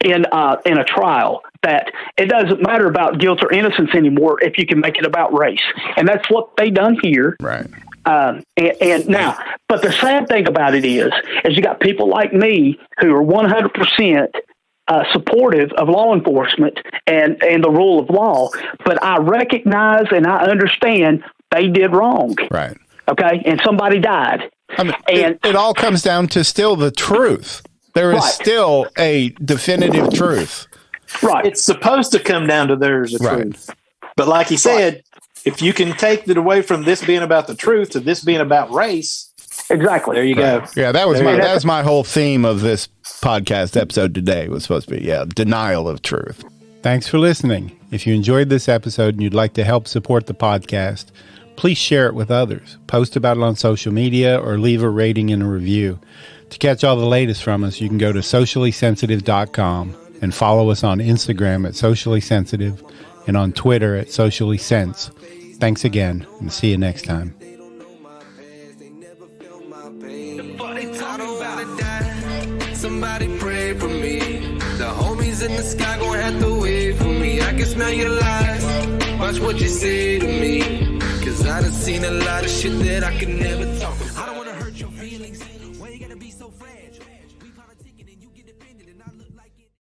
in a trial that it doesn't matter about guilt or innocence anymore if you can make it about race. And that's what they done here. Right. And now, but the sad thing about it is you got people like me who are 100% supportive of law enforcement and the rule of law, but I recognize and I understand they did wrong. Right. Okay. And somebody died. I mean, it all comes down to still the truth. There is still a definitive truth. Right. It's supposed to come down to there's a truth. But like he said, if you can take it away from this being about the truth to this being about race. Exactly. There you go. Yeah, that was my whole theme of this podcast episode today was supposed to be, denial of truth. Thanks for listening. If you enjoyed this episode and you'd like to help support the podcast, please share it with others. Post about it on social media or leave a rating and a review. To catch all the latest from us, you can go to sociallysensitive.com and follow us on Instagram at sociallysensitive and on Twitter at sociallysense. Thanks again, and see you next time. Somebody pray for me. The homies in the sky gon' have to wait for me. I can smell your lies. Watch what you say to me. 'Cause I done seen a lot of shit that I could never talk about.